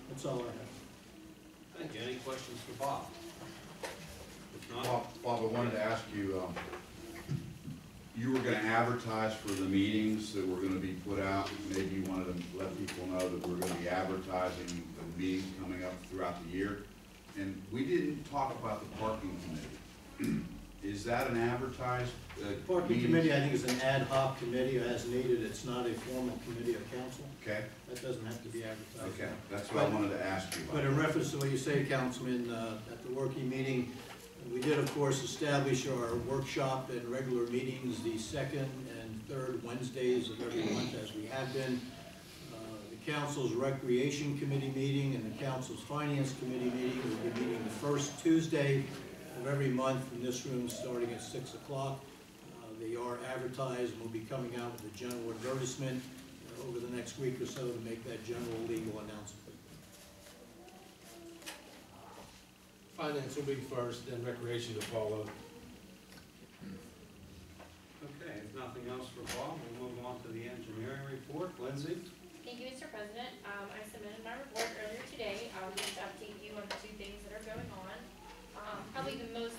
That's all I have. Thank you. Any questions for Bob? If not, Bob, I wanted to ask you, you were going to advertise for the meetings that were going to be put out. Maybe you wanted to let people know that we're going to be advertising the meetings coming up throughout the year. And we didn't talk about the parking committee. Is that an advertised Parking committee, I think, is an ad hoc committee as needed. It's not a formal committee of council. Okay. That doesn't have to be advertised. Okay, that's what I wanted to ask you about. But in reference to what you say, Councilman, at the working meeting, we did, of course, establish our workshop and regular meetings the second and third Wednesdays of every month, as we have been. The council's recreation committee meeting and the council's finance committee meeting will be meeting the first Tuesday of every month in this room, starting at 6 o'clock. They are advertised and will be coming out with a general advertisement. over the next week or so to make that general legal announcement. Finance will be first, then recreation to follow. Okay, if nothing else for Bob, we'll move on to the engineering report. Lindsay? Thank you, Mr. President. I submitted my report earlier today. Just to update you on the two things that are going on. Probably the most,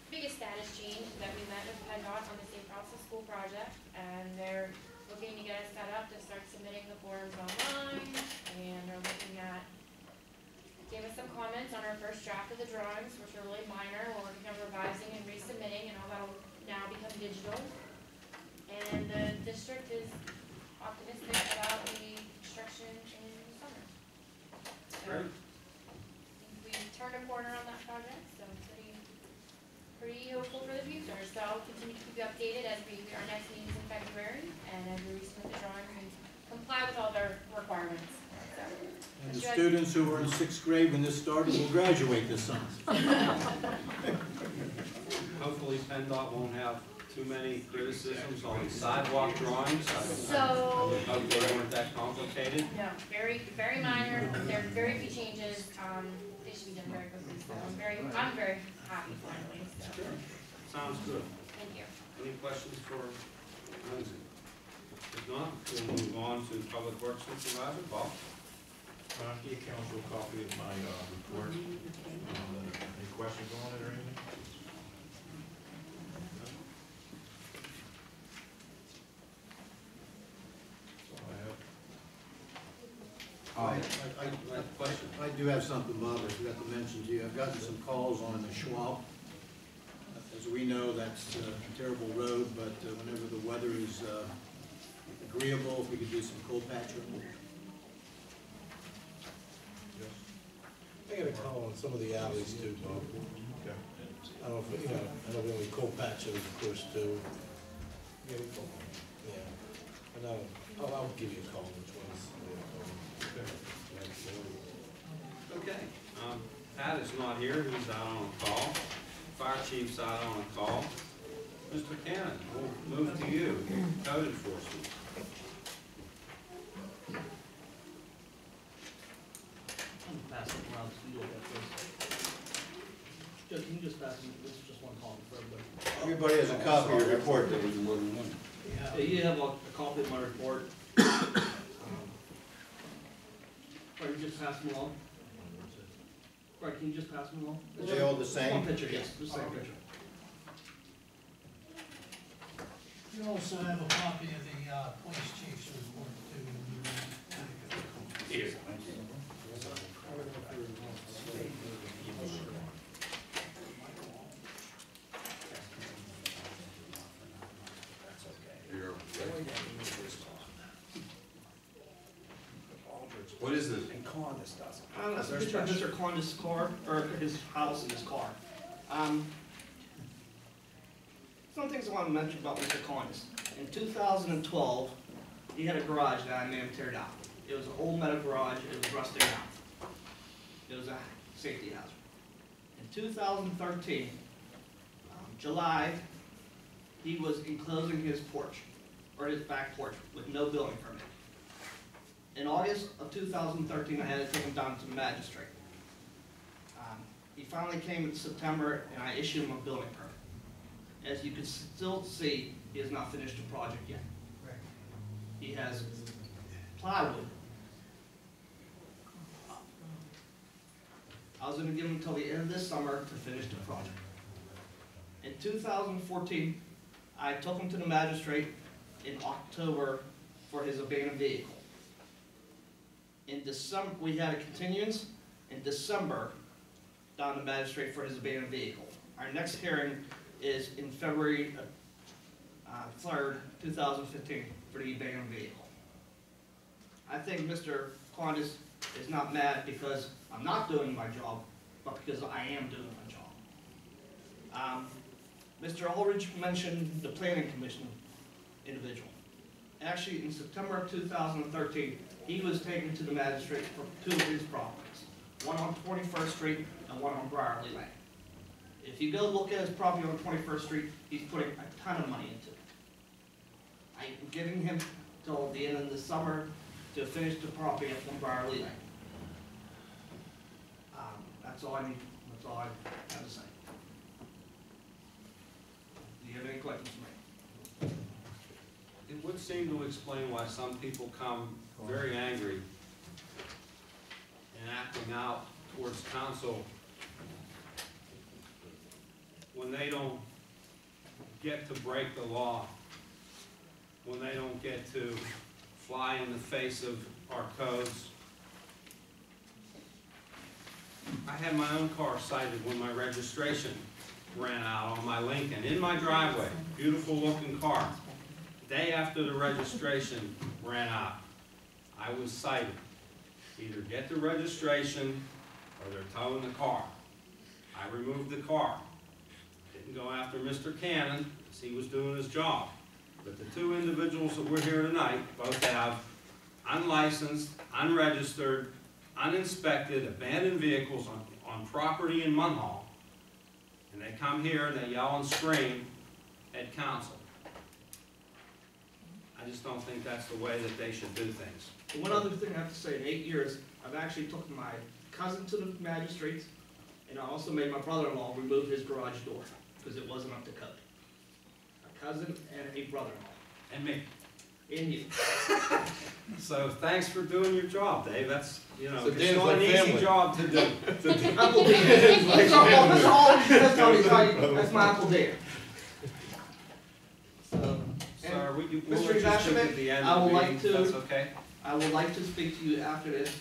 biggest status change that we met with PennDOT on the St. Francis School project, and they're looking to get us set up to start submitting the forms online, and they're looking at, gave us some comments on our first draft of the drawings, which are really minor. We're working on revising and resubmitting, and all that'll now become digital. And the district is optimistic about the construction in the summer. So, Great. I think we turned a corner on that project, so I'm pretty hopeful for the future. So I'll continue to keep you updated as our next meeting is in February, and as we resubmit the drawings and comply with all their requirements. So, And the students who were in 6th grade when this started will graduate this summer. Hopefully PennDOT won't have too many criticisms on sidewalk drawings. So- I would hope they weren't that complicated. No, very minor. There are very few changes. They should be done very quickly. So I'm very happy finally. So Sounds good. thank you. Any questions for Lindsay? If not, we'll move on to Public Works Supervisor, Bob. Give council a copy of my report. Any questions on it or anything? That's all I have. Question? I do have something, Bob, I forgot to mention to you. I've gotten some calls on the Schwab. As we know, that's a terrible road, but whenever the weather is agreeable, if we could do some cold patch removal. I got a call on some of the alleys too, Bob. Okay. I don't know if, I know we only cold patch those, of course, too. Yeah. And I'll give you a call, which ones. Okay. Pat is not here, he's out on a call. Fire chief's out on a call. Mr. Cannon, we'll move to you, code enforcement. Pass it around so you look at this. Just, can you just pass me, this is just one column for everybody. Everybody has a copy of your report. Yeah, you have a copy of my report. Or you just pass them along? Right, can you just pass them along? Are they all the same? One picture, yes, the same picture. You also have a copy of the police chief's report too. Here. What is this? That's a picture of Mr. Condis' car, or his house and his car. Some things I want to mention about Mr. Condis. In 2012, he had a garage that I made him tear down. It was an old metal garage, it was rusting out. It was a safety hazard. In 2013, July, he was enclosing his porch, or his back porch, with no building permit. In August of 2013, I had to take him down to the magistrate. He finally came in September, and I issued him a building permit. As you can still see, he has not finished the project yet. He has plywood. I was going to give him until the end of this summer to finish the project. In 2014, I took him to the magistrate in October for his abandoned vehicle. In December, we had a continuance in December down to the magistrate for his abandoned vehicle. Our next hearing is in February 3rd, 2015 for the abandoned vehicle. I think Mr. Condis is not mad because I'm not doing my job, but because I am doing my job. Mr. Ulrich mentioned the planning commission individual. Actually, in September of 2013, he was taken to the magistrate for two of his properties, one on 21st Street and one on Briarly Lane. If you go look at his property on 21st Street, he's putting a ton of money into it. I'm giving him till the end of the summer to finish the property at One Briar Lane. That's all I need, that's all I have to say. Do you have any questions for me? It would seem to explain why some people come very angry and acting out towards council when they don't get to break the law, when they don't get to fly in the face of our codes. I had my own car cited when my registration ran out on my Lincoln, in my driveway, beautiful looking car. Day after the registration ran out, I was cited. Either get the registration or they're towing the car. I removed the car. Didn't go after Mr. Cannon, because he was doing his job. But the two individuals that were here tonight both have unlicensed, unregistered, uninspected, abandoned vehicles on property in Munhall. And they come here and they yell and scream at council. I just don't think that's the way that they should do things. One other thing I have to say, in 8 years, I've actually took my cousin to the magistrates, and I also made my brother-in-law remove his garage door, because it wasn't up to code. A cousin and a brother-in-law. And me. And you. So thanks for doing your job, Dave. That's, you know, So it's Dan's not like an easy family. job to do. Uncle Dan. That's my Uncle Dan. So, So are we, we'll Mr. let you speak Evashima, at the end I of would the like meeting, to- if that's okay? I would like to speak to you after this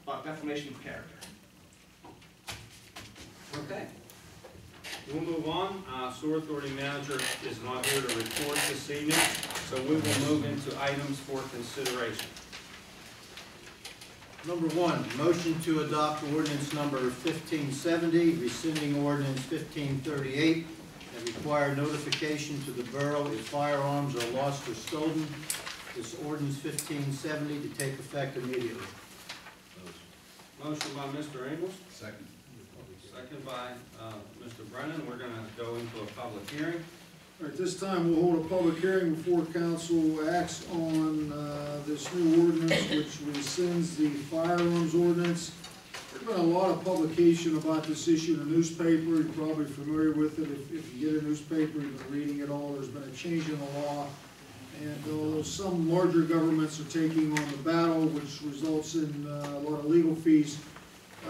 about defamation of character. Okay. We'll move on. Sewer Authority Manager is not here to report this evening, so we will move into items for consideration. Number one, motion to adopt ordinance number 1570, rescinding ordinance 1538, that require notification to the borough if firearms are lost or stolen. This ordinance 1570 to take effect immediately. Motion by Mr. Ingles, Second. second by Mr. Brennan. We're going to go into a public hearing. All right, this time we'll hold a public hearing before council acts on this new ordinance, which rescinds the firearms ordinance. There's been a lot of publication about this issue in the newspaper. You're probably familiar with it. If you get a newspaper, you've been reading it all. There's been a change in the law. And although some larger governments are taking on the battle, which results in a lot of legal fees,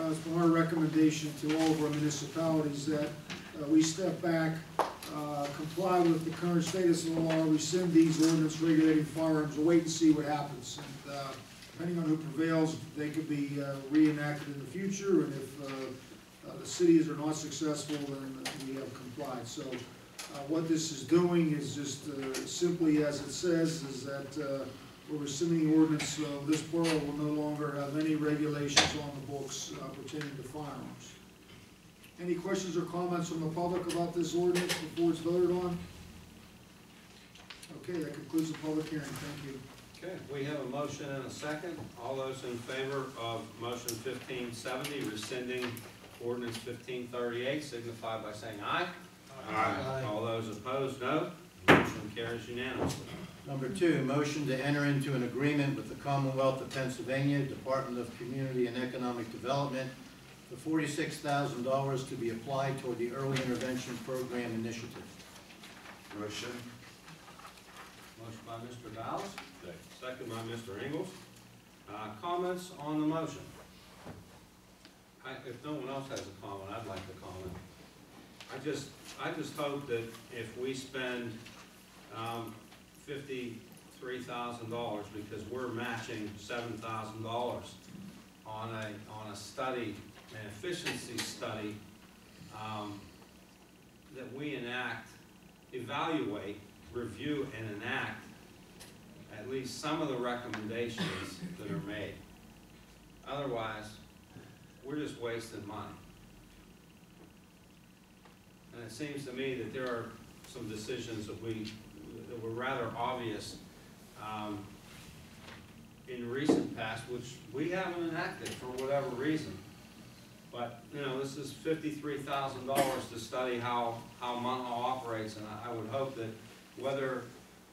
it's been our recommendation to all of our municipalities that we step back, comply with the current status of the law, rescind these ordinance regulating firearms, wait and see what happens. And depending on who prevails, they could be reenacted in the future, and if the cities are not successful, then we have complied. So what this is doing is just simply as it says, is that we're rescinding the ordinance, so this borough will no longer have any regulations on the books pertaining to firearms. Any questions or comments from the public about this ordinance before it's voted on? Okay, that concludes the public hearing. Thank you. Okay, we have a motion and a second. All those in favor of motion 1570, rescinding ordinance 1538, signify by saying aye. Aye. All those opposed, no. Motion carries unanimously. Number two, motion to enter into an agreement with the Commonwealth of Pennsylvania Department of Community and Economic Development for $46,000 to be applied toward the Early Intervention Program initiative. Motion. Motion by Mr. Dallas, second by Mr. Ingles. Comments on the motion? If no one else has a comment, I'd like to comment. I just hope that if we spend $53,000, because we're matching $7,000 on a study, an efficiency study, that we evaluate, review, and enact at least some of the recommendations that are made. Otherwise, we're just wasting money. And it seems to me that there are some decisions that were rather obvious in recent past, which we haven't enacted for whatever reason. But, you know, this is $53,000 to study how Munhall operates, and I would hope that whether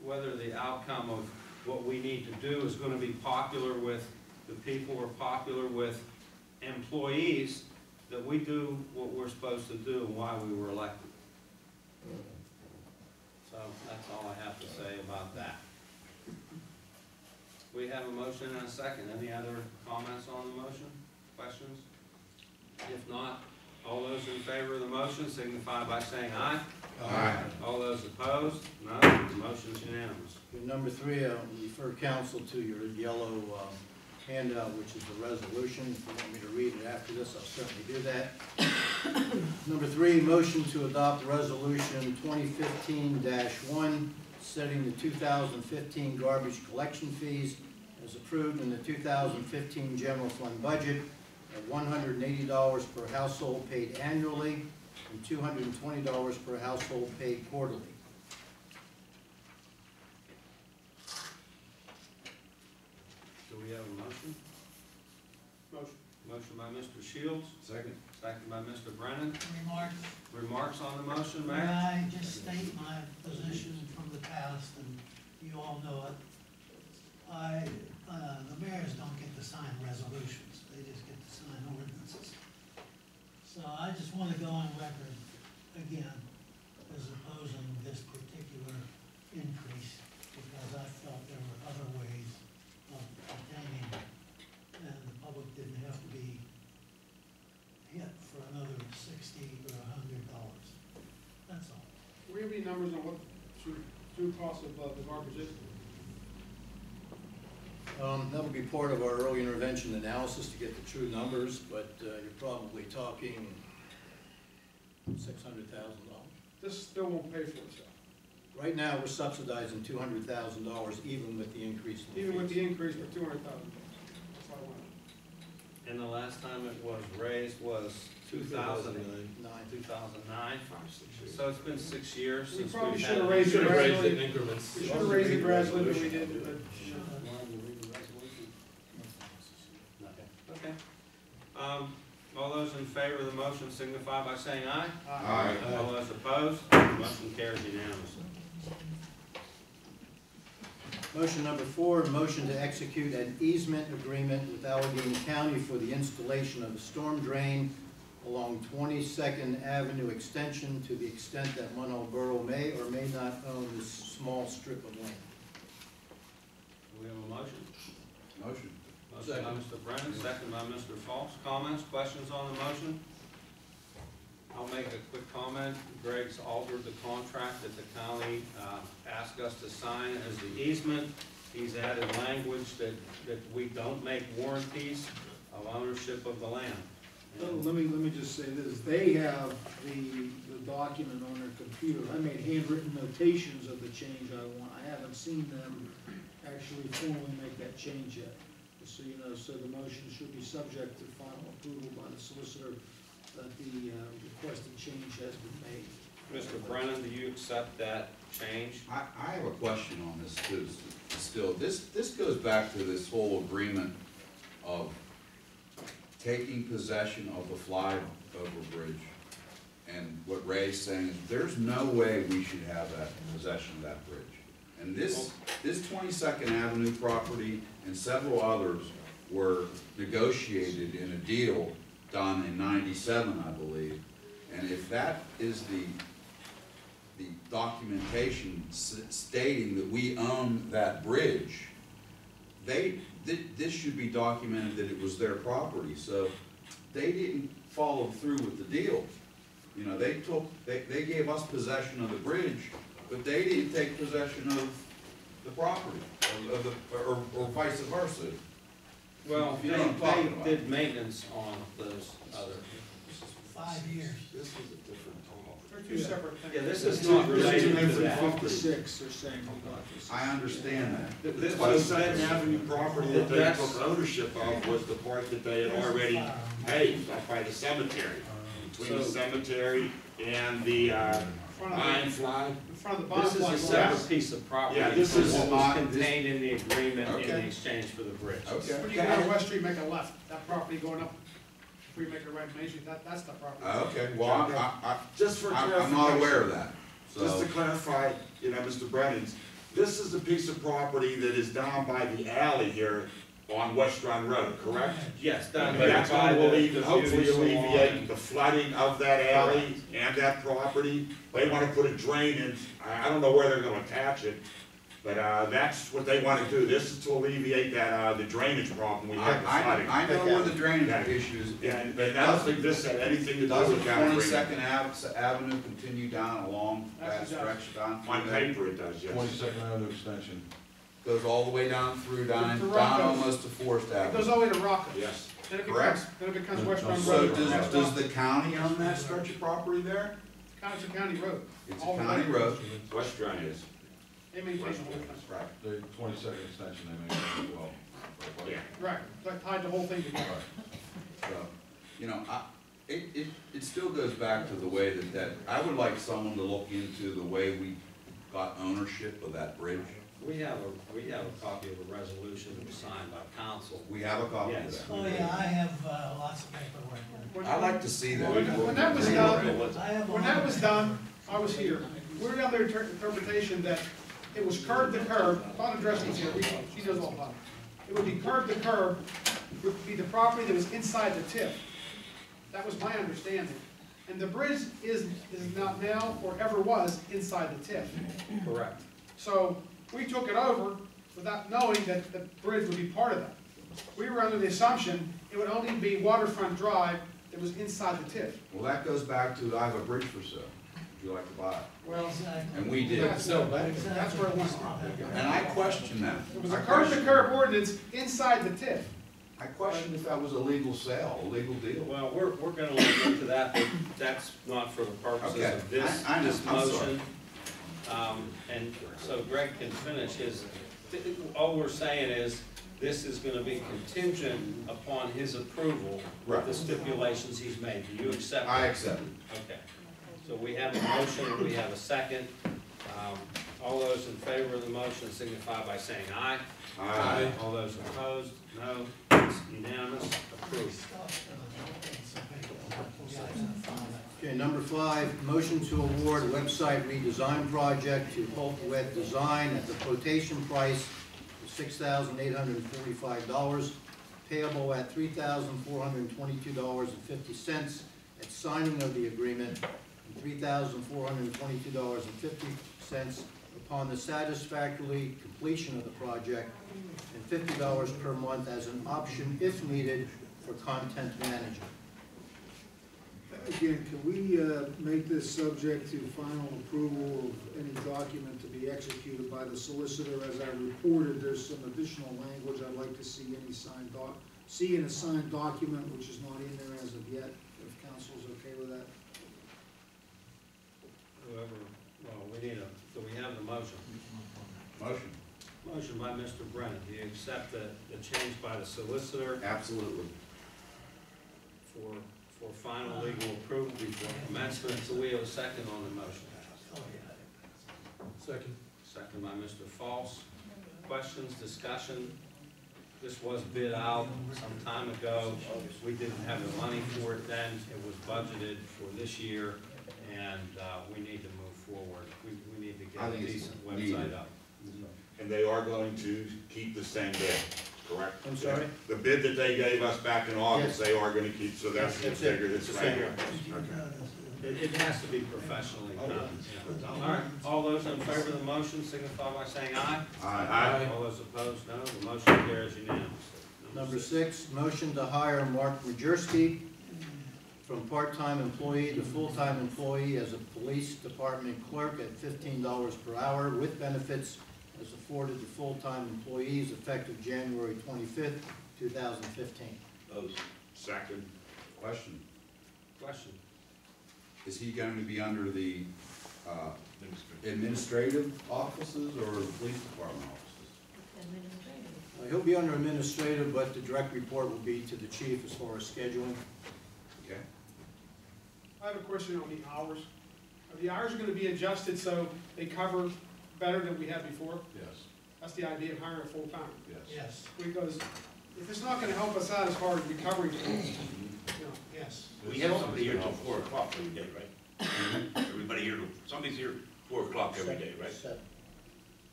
whether the outcome of what we need to do is gonna be popular with the people or popular with employees, that we do what we're supposed to do and why we were elected. So that's all I have to say about that. We have a motion and a second. Any other comments on the motion? Questions? If not, all those in favor of the motion signify by saying aye. Aye. All those opposed? No. The motion's unanimous. Number 3, I'll refer council to your yellow handout, which is the resolution. If you want me to read it after this, I'll certainly do that. Number 3, motion to adopt resolution 2015-1, setting the 2015 garbage collection fees as approved in the 2015 general fund budget at $180 per household paid annually and $220 per household paid quarterly. Do we have a motion? Motion. Motion by Mr. Shields. Second. Second by Mr. Brennan. Remarks? Remarks on the motion, May Mayor? I just state my position from the past, and you all know it. The mayors don't get to sign resolutions, they just get to sign ordinances. So I just want to go on record again as opposing this particular increase, because I felt there were other ways of obtaining it, and the public didn't have to be hit for another $60 or $100. That's all. Do we have any numbers on what true cost of the garbage is? That would be part of our early intervention analysis to get the true numbers, but you're probably talking $600,000. This still won't pay for itself. Right now, we're subsidizing $200,000 even with the increase in the Even with fees. the increase for $200,000. That's what I wanted. And the last time it was raised was 2009. 2009. So it's been 6 years We since probably we've should had. have raised it Should have raised it gradually. in increments. We should have raised it gradually, but we didn't. Okay. All those in favor of the motion signify by saying aye. Aye. All those opposed? Motion carries unanimously. Motion number 4, motion to execute an easement agreement with Allegheny County for the installation of a storm drain along 22nd Avenue extension to the extent that Monroe Borough may or may not own this small strip of land. Do we have a motion? Motion. Motion by Mr. Brennan, second by Mr. Fox. Comments, questions on the motion? I'll make a quick comment. Greg's altered the contract that the county asked us to sign as the easement. He's added language that we don't make warranties of ownership of the land. Let me just say this, they have the document on their computer. I made handwritten notations of the change I want. I haven't seen them actually formally make that change yet. So you know, so the motion should be subject to final approval by the solicitor that the requested change has been made. Mr. Brennan, do you accept that change? I have a question on this too, still. This goes back to this whole agreement of taking possession of the flyover bridge. And what Ray's saying is there's no way we should have that possession of that bridge. And this 22nd Avenue property and several others were negotiated in a deal done in '97, I believe. And if that is the documentation stating that we own that bridge, this should be documented that it was their property. So they didn't follow through with the deal. You know, they gave us possession of the bridge, but they didn't take possession of the property, or vice versa. Well, You know what I'm they talking about. did maintenance on those other. 5 years. This is a different They're two separate things. Yeah, this is not related to that. 56, they're saying we got this. I understand that. This was Second Avenue property that they took ownership of was the part that they had already paved up by the cemetery. Between the cemetery and the Iron Fly. In front of the This is a bonfire. separate piece of property. Yeah, this is What was not- contained in the agreement in Okay. exchange for the bridge. Okay. When you go to West Street, make a left, that property going up, before you make a right, Main Street, that's the property. Okay, well, Just for I'm not aware of that. Just to So, clarify, Mr. Brennan, This is a piece of property that is down by the alley here on West Run Road, correct? Yes, down And there that's by gonna the hopefully beauty salon. alleviate the flooding of that alley and that property. They wanna put a drain in, I don't know where they're gonna attach it, but, that's what they wanna do. This is to alleviate that, the drainage problem we have with flooding. I know where the drainage issues. And I don't think this had anything to do Doesn't with that. 22nd Avenue continue down along that stretch down through On there? paper it does, yes. 22nd Avenue Extension. Goes all the way down through, down To down Rocco's. almost to Forest It goes Avenue. all the way to Rockland. Yes. Then it Correct. becomes West Run So Road. does the county own that stretch of property there? It's a county road. It's All a the county way. road. West Run is. They maintain the whole thing. Right. The 22nd Extension they made as well. Yeah. Right, that tied the whole thing together. So, you know, it still goes back to the way that I would like someone to look into the way we got ownership of that bridge. We have a copy of a resolution that was signed by council. We have a copy of Yes. that. Oh, yeah, I have lots of paperwork. I'd like to see that. When that was done, I was here. We were under interpretation that it was curb to curb, Donna Dresden's here, she knows all about it. It would be curb to curb, would be the property that was inside the TIF. That was my understanding. And the bridge is not now, or ever was, inside the TIF. Correct. So we took it over without knowing that the bridge would be part of that. We were under the assumption it would only be Waterfront Drive that was inside the TIF. Well, that goes back to, I have a bridge for sale. Would you like to buy it? Well, And we did. that's where it went. And I question that. It was a curb-to-curb ordinance inside the TIF. I question if that was a legal sale, a legal deal. Well, we're gonna look into that, but that's not for the purposes Okay. of this, I know. this I'm sorry. motion. And so Greg can finish his, all we're saying is, this is gonna be contingent upon his approval Right. of the stipulations he's made. Do you accept? I that? accept it. Okay. So we have a motion, we have a second. All those in favor of the motion signify by saying aye. Aye. All those opposed, no. It's unanimous, approved. Okay, number 5, motion to award website redesign project to Holt Web Design at the quotation price of $6,845, payable at $3,422.50 at signing of the agreement, and $3,422.50 upon the satisfactory completion of the project, and $50 per month as an option if needed for content management. Again, can we make this subject to final approval of any document to be executed by the solicitor? As I reported, there's some additional language I'd like to see in a signed document, which is not in there as of yet, if council's okay with that. Whoever, well, we need a, so we have the motion. Motion. Motion by Mr. Brennan. Do you accept the change by the solicitor Absolutely. for final legal approval before commencement? So we have a second on the motion. Second. Second by Mr. Falls. Questions, discussion? This was bid out some time ago. We didn't have the money for it then. It was budgeted for this year, and we need to move forward. We need to I get a think it's decent needed. website up. And they are going to keep the same bid, correct? I'm sorry? The bid that they gave us back in August, Yes. they are gonna keep, so that's the That's it. figure that's It's the right same here. one. It has to be professionally done. Yeah. All right, all those in favor of the motion signify by saying aye. Aye. All those opposed, no. The motion carries unanimously. Number 6, motion to hire Mark Majerski from part-time employee to full-time employee as a police department clerk at $15 per hour with benefits as afforded to full-time employees effective January 25th, 2015. Second. Question. Question? Is he going to be under the administrative offices or the police department offices? He'll be under administrative, but the direct report will be to the chief as far as scheduling. Okay. I have a question on the hours. Are the hours going to be adjusted so they cover better than we had before? Yes, That's the idea of hiring a full-time. yes. Yes, Because if it's not gonna help us out as far as recovery, yes. We have somebody here till 4 o'clock every day, right? Everybody here, somebody's here 4 o'clock every day, right?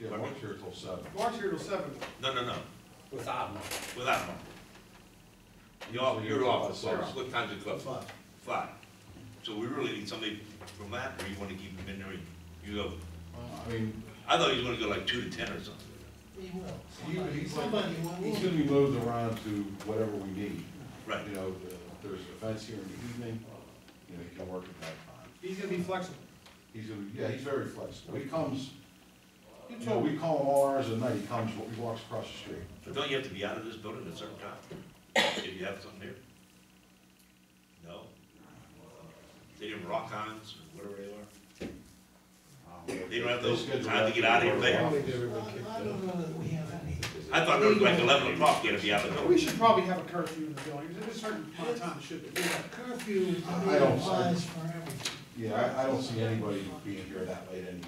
Yeah, Mark's here till 7. Mark's here till 7. No, Without Mark. without Mark. Your office, what time's it close? 5. 5. So we really need somebody from that, or you wanna keep him in there, you go, I mean, I thought he was gonna go like 2 to 10 or something. We will. he's Somebody will. gonna be moved around to whatever we need. Right. You know, if there's events here in the evening, you know, he can work at that time. He's gonna be flexible. He's very flexible. He comes, You you know, told me. we call him all hours of the night, he comes, he walks across the street. But don't you have to be out of this building at a certain time? If you have something here? No? They didn't rock cons, or whatever they are? They don't have those time to get out of here late? I don't know that we have any. I thought it was like 11 o'clock, you had to be out of the We building. should probably have a curfew in the building, there's a certain amount of time it should be. Curfew I don't- applies for everything. Yeah, I don't see anybody being here that late anyway.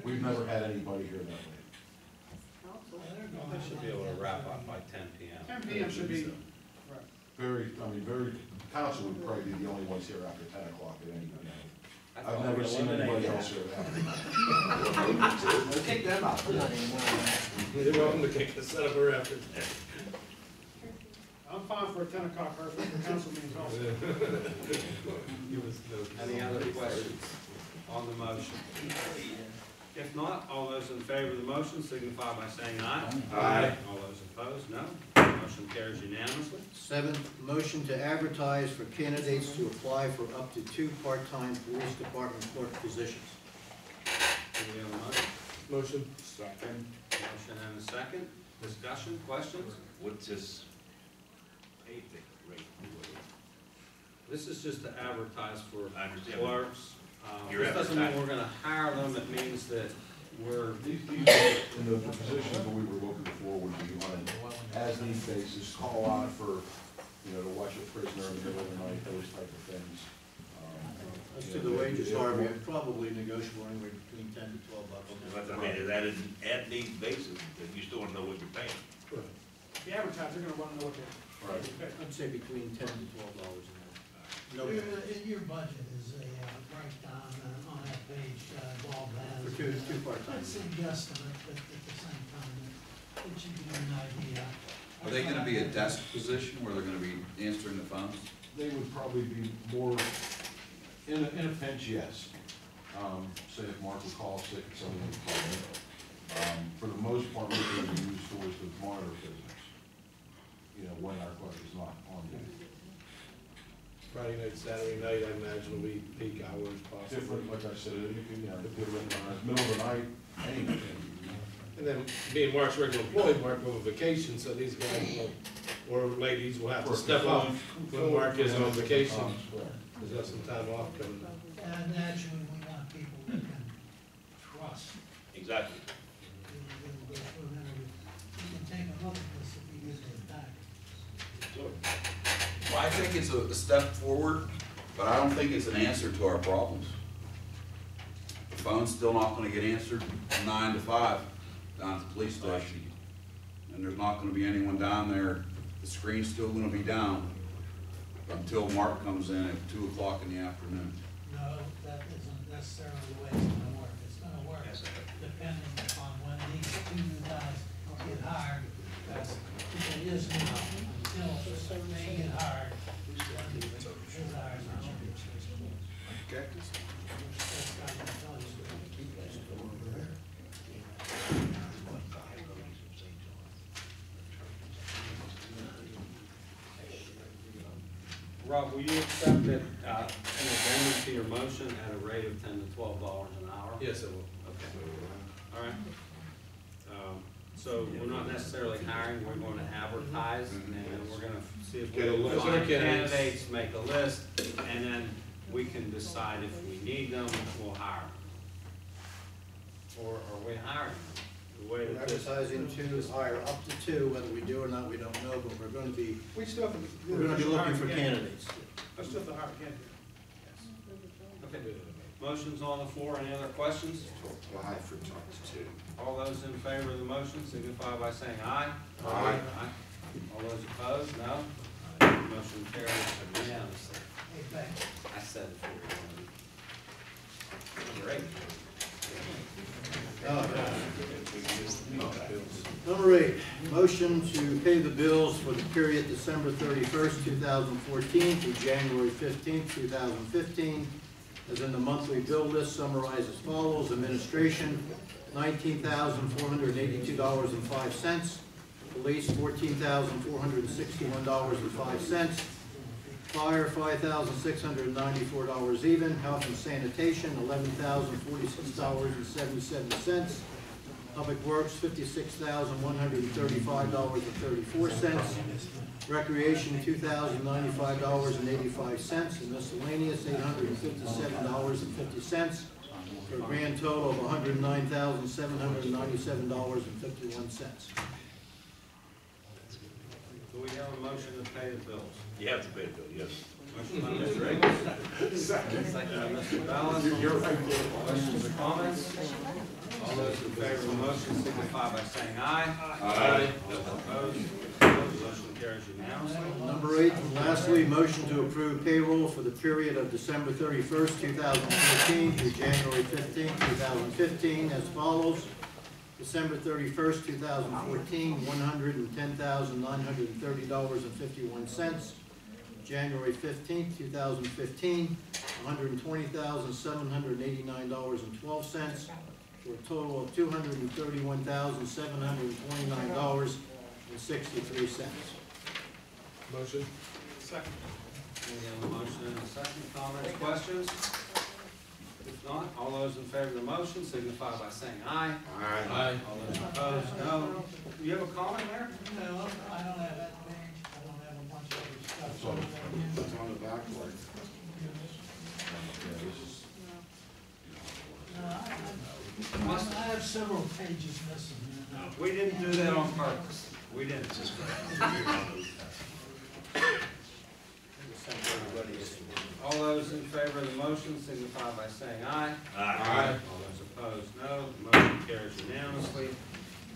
We've never had anybody here that late. They should be able to wrap up by 10 p.m. 10 p.m. should be, right. Very, council would probably be the only ones here after 10 o'clock at any time. I I've thought never we seen eliminated anybody that. else here after. Take them out. You're welcome to kick us out of her after 10. I'm fine for a 10 o'clock curfew, the council meeting also. Give us no- Any other questions on the motion? If not, all those in favor of the motion signify by saying aye. Aye. All those opposed, no. Motion carries unanimously. 7th, motion to advertise for candidates to apply for up to 2 part-time police department clerk positions. Do we have a motion? Motion. Second. Motion and a second. Discussion, questions? What's this pay thing rate? This is just to advertise for I understand. clerks. You're This doesn't mean advertising. we're gonna hire them, it means that we're, And the positions that we were looking for would be on an as-need basis, call out for, you know, to watch a prisoner in the middle of the night, those type of things. As to the wages, Harvey, probably negotiable anywhere between 10 to 12 bucks. But I mean, is that an at-need basis, that you still wanna know what you're paying? If you advertise, they're gonna wanna know what they're. Right. I'd say between 10 to 12 dollars an hour. No, In your budget is a breakdown on that page, Bob has. for two part-time. It's a guesstimate, but at the same time, it should give you an idea. Are they gonna be a desk position where they're gonna be answering the phones? They would probably be more, in a pinch, yes. Say if Mark would call sick and somebody would call in. For the most part, we're gonna be used towards the monitor business. You know, when our clerk is not on duty. Friday night, Saturday night, I imagine will be peak hours possibly. Different, like I said, it could, you know, different, middle of the night, anything. And then being Mark's regular employee, Mark will have vacation, so these guys will, or ladies will have to step up when Mark is on vacation. He's got some time off coming up. And naturally, we want people we can trust. Exactly. You can take a look at this if you get it back. Well, I think it's a step forward, but I don't think it's an answer to our problems. The phone's still not gonna get answered from 9 to 5 down at the police station. And there's not gonna be anyone down there, the screen's still gonna be down until Mark comes in at 2 o'clock in the afternoon. No, that isn't necessarily the way it's gonna work. It's gonna work depending upon when these two new guys get hired, because it is now, until they get hired, when his hours are changed. Okay. That's what I can tell you. Rob, will you accept that, an amendment to your motion at a rate of $10 to $12 an hour? Yes, it will. Okay. All right. So we're not necessarily hiring, we're going to advertise, and then we're gonna see if we Get a can list. find Candidates. candidates, make a list, and then we can decide if we need them, we'll hire them. Or are we hiring them? The way that this- Advertising to hire up to 2, whether we do or not, we don't know, but we're gonna be, We still have to. we're gonna be looking for candidates. I still have to hire a candidate. Okay. Motion's on the floor, any other questions? Apply for up to 2. All those in favor of the motion signify by saying aye. Aye. All those opposed, no? Motion carries unanimously. Hey, Ben, I said it for you. Great. Number 8, motion to pay the bills for the period December 31st, 2014 through January 15th, 2015, as in the monthly bill list summarized as follows. Administration, $19,482.05. Police, $14,461.05. Fire, $5,694 even. Health and sanitation, $11,046.77. Public Works, $56,135.34. Recreation, $2,095.85. And miscellaneous, $857.50. For a grand total of $109,797.51. Do we have a motion to pay the bills? You have to pay the bill, yes. Motion by Mr. Akins. Second by Mr. Ballas. Questions or comments? All those in favor of the motion signify by saying aye. Aye. Those opposed, motion carries unanimously. Number 8, and lastly, motion to approve payroll for the period of December 31st, 2014 through January 15th, 2015 as follows. December 31st, 2014, $110,930.51. January 15th, 2015, $120,789.12, for a total of $231,729.63. Motion. Second. We have a motion and a second. Comments, questions? If not, all those in favor of the motion signify by saying aye. Aye. All those opposed, no. You have a comment there? No, I don't have that page, I don't have a bunch of other stuff. It's on the back part. No, I have several pages missing. We didn't do that on purpose. We didn't. All those in favor of the motion signify by saying aye. Aye. All those opposed, no. The motion carries unanimously.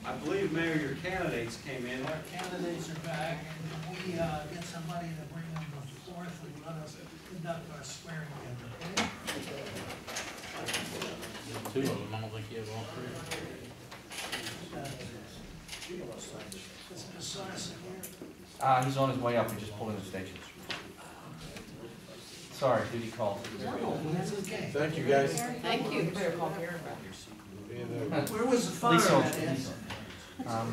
I believe, Mayor, your candidates came in. Our candidates are back, and we get somebody to bring them forth and let us conduct our swearing in, okay? Two of them, I don't think you have all three. Is Sarson here? He's on his way up, we just pulled in the station. Sorry, duty called. No, that's okay. Thank you, guys. Thank you. Where was the fire at?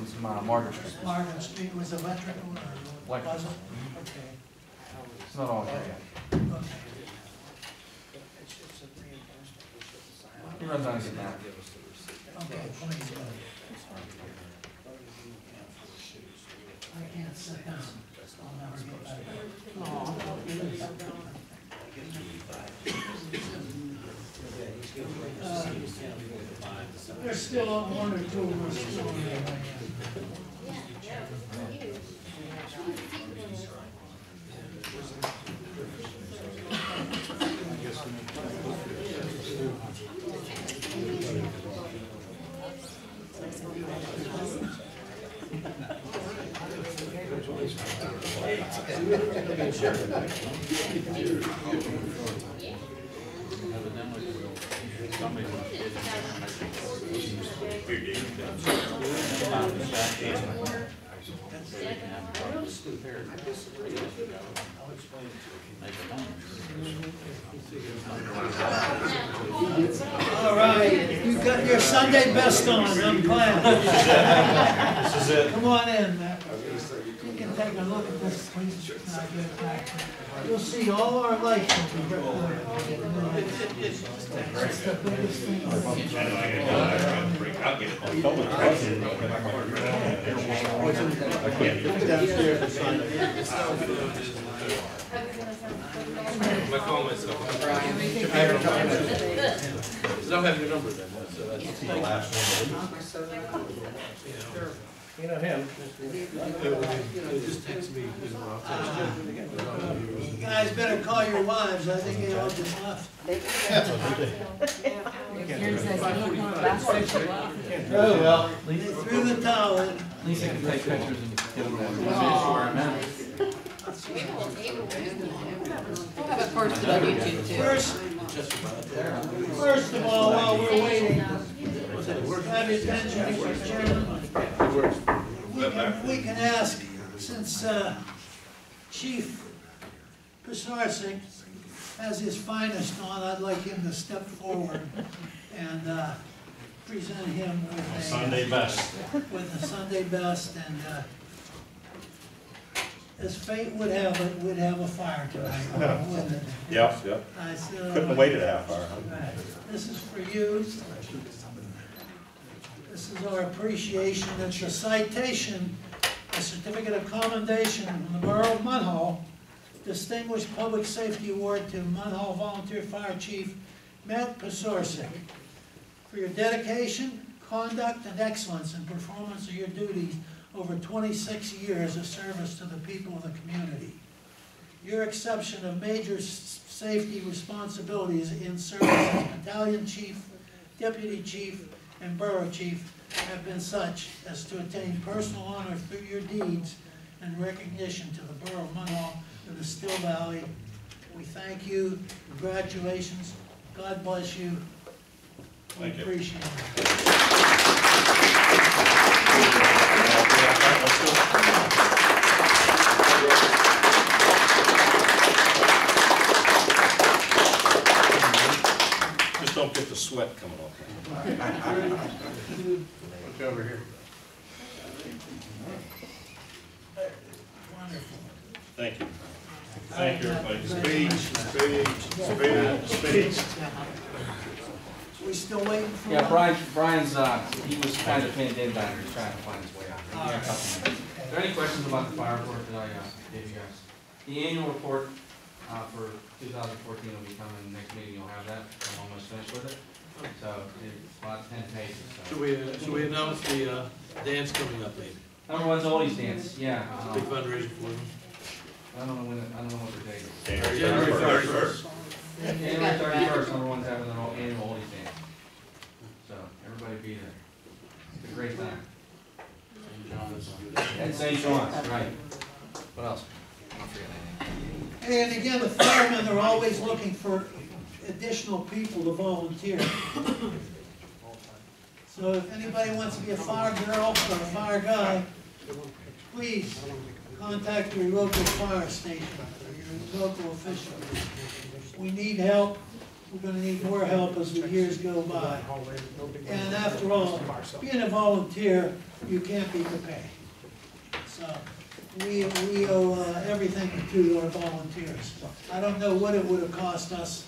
It's Margaret Street. Margaret Street was electrical or? Electrical. Okay. It's not all there yet. Okay. He runs on it now. Okay, please go. I can't sit down. I'll never get back. There's still one or two more still in there. All right, you've got your Sunday best on, I'm glad. This is it. Come on in, Matt. You can take a look at this, please. Can I get it back? You'll see all our lights will be recorded. It's the biggest thing. I'll get it. My call myself. I don't have your number then, so that's the last one. You know him. Just text me, I'll text You guys better call your wives, I think they all just left. Oh, well. They threw the towel in. Lisa can take pictures and get them there. We'll have it posted on YouTube too. First, First of all, while we're waiting, have your attention, Mr. Chairman. We can ask, since Chief Pisarcik has his finest on, I'd like him to step forward and present him with a Sunday best. With the Sunday best, and as fate would have it, we'd have a fire tonight, wouldn't it? Yep. Couldn't have waited a half hour. Right. This is for you. This is our appreciation. It's a citation, a certificate of commendation from the Borough of Munhall, Distinguished Public Safety Award to Munhall Volunteer Fire Chief Matt Pisarcik for your dedication, conduct, and excellence in performance of your duties over 26 years of service to the people of the community. Your acceptance of major safety responsibilities in service as Battalion Chief, Deputy Chief, and Borough Chief have been such as to attain personal honor through your deeds and recognition to the Borough of Munhall and the Still Valley. We thank you. Congratulations. God bless you. We appreciate it. Just don't get the sweat coming off. Look over here. Thank you. Thank you, everybody. Speech. We still waiting for? Yeah, Brian's, he was kind of pinned in back, he's trying to find his way out. Give me a couple minutes. Are there any questions about the fire report that I gave you guys? The annual report for 2014 will be coming, next meeting you'll have that, I'm almost finished with it. So, it's about 10 pages. So. Should we announce the dance coming up, maybe? Number one's oldies dance, yeah. Big fundraiser for them. I don't know what the date is. January 31st. January 31st, number one's having their annual oldies dance. So, everybody be there. It's a great time. At St. John's, right. What else? And again, the firemen are always looking for additional people to volunteer. So if anybody wants to be a fire girl or a fire guy, please contact your local fire station or your local official. We need help. We're going to need more help as the years go by. And after all, being a volunteer, you can't beat the pay. So we owe everything to our volunteers. I don't know what it would have cost us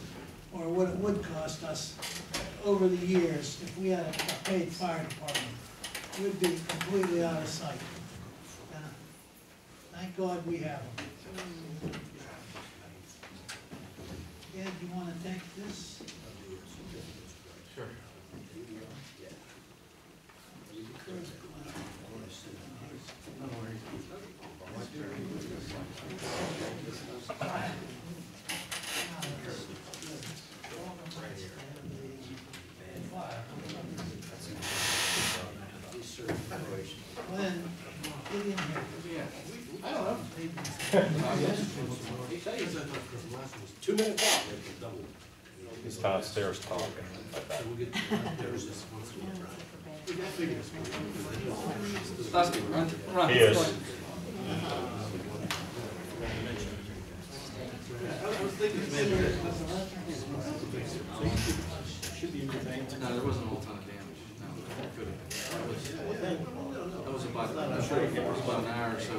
or what it would cost us over the years if we had a paid fire department. We'd be completely out of sight. Thank God we have them. Ed, you want to take this? Sure. No worries. Glenn, get in here. I don't know. He said he said the last one was 2 minutes out. He's downstairs talking. Dusty, run. He is. I was thinking maybe No, there wasn't a whole ton of damage. No, it could have. That was about, I'm sure it was about an hour or so.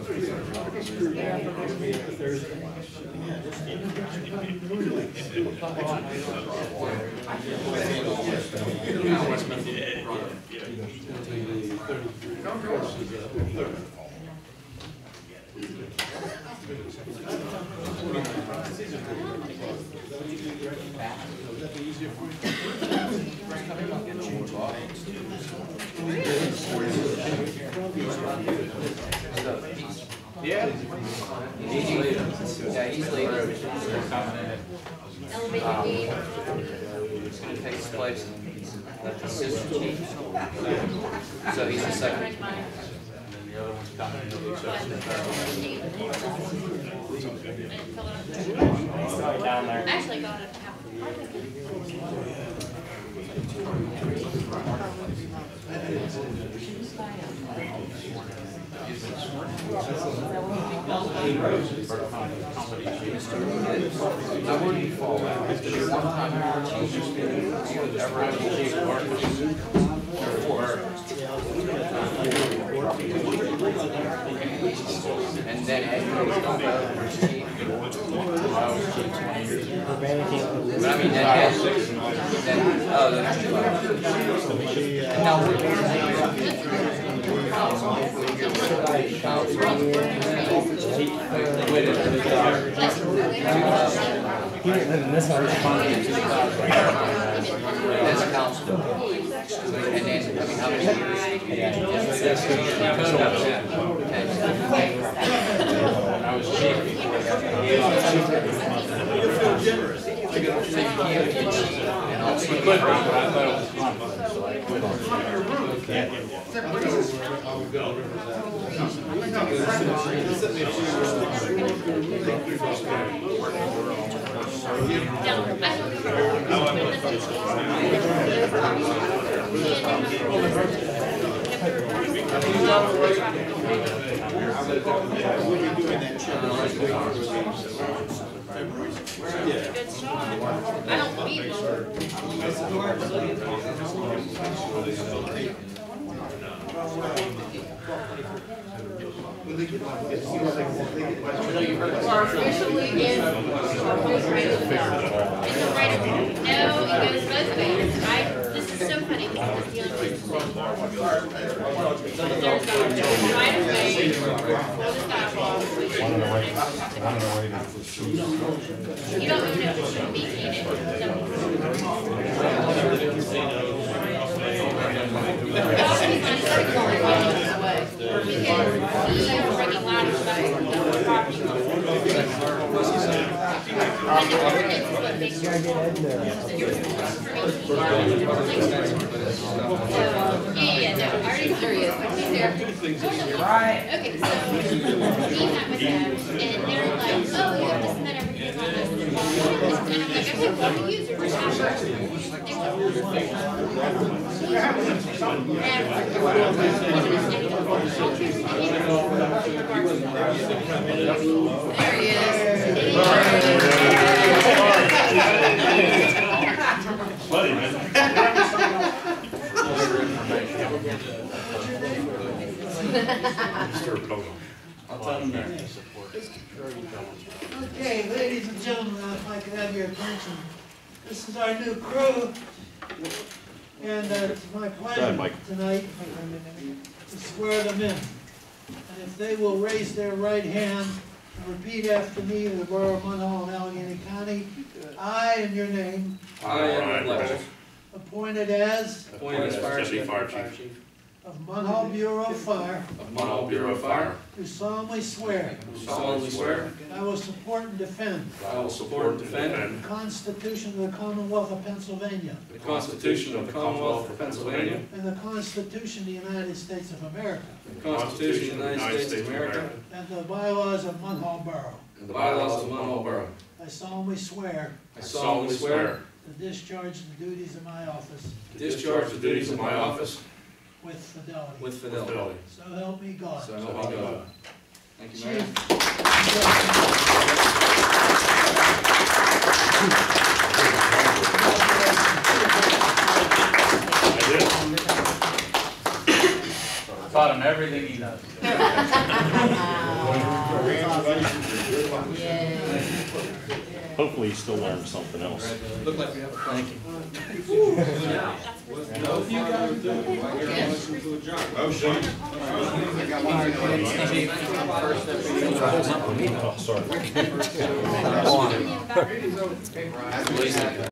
Yeah. He's late. Yeah, he's late. Elevator D. It's gonna take his place. Assistant chief. So he's the second. And then the other one's coming. He'll be accepted. Down there. Actually got it. And then as you go chief, I was chief 20 years ago. But I mean, that has, then, oh, that's too loud. And now we're He didn't live in this house. That's council. And then, I mean, how many years? I was chief before I got You feel generous. so you can't be chief and also be but I thought it was conflict, so I quit on it. Good shot. I don't believe it. We're officially in. It's right. No, it goes both ways. This is so funny because I was dealing with there's a right of way for the sidewalk. You don't even have to maintain it. Yeah, no, I already curious. Right. Okay, so we met with them, and they're like, oh, you have to submit everything on this. And I'm like, okay, what do you use your There he is. Buddy, man. I'll tell them there. Okay, ladies and gentlemen, if I could have your attention, this is our new crew, and it's my pleasure tonight to swear them in. And if they will raise their right hand and repeat after me to the Borough of Munhall and Allegheny County, I, in your name, I am Lexus. appointed as Fire Chief. of Munhall Bureau of Fire, Bureau of Fire. do solemnly swear Solemnly swear. I will support and defend I will support and defend the Constitution of the Commonwealth of Pennsylvania the Constitution of the Commonwealth of Pennsylvania, and the Constitution of the United States of America the Constitution of the United States of America, and the bylaws of Munhall Borough. and the bylaws of Munhall Borough. I solemnly swear I solemnly swear to discharge the duties of my office to discharge the duties of my office with fidelity. with fidelity. So help me God. So help me God. Thank you, Mayor. Taught him everything he knows. Hopefully you still learned something else. Look like we have a plan. Thank you. No, if you guys do, I get a motion to adjourn. Oh, sorry. Motion.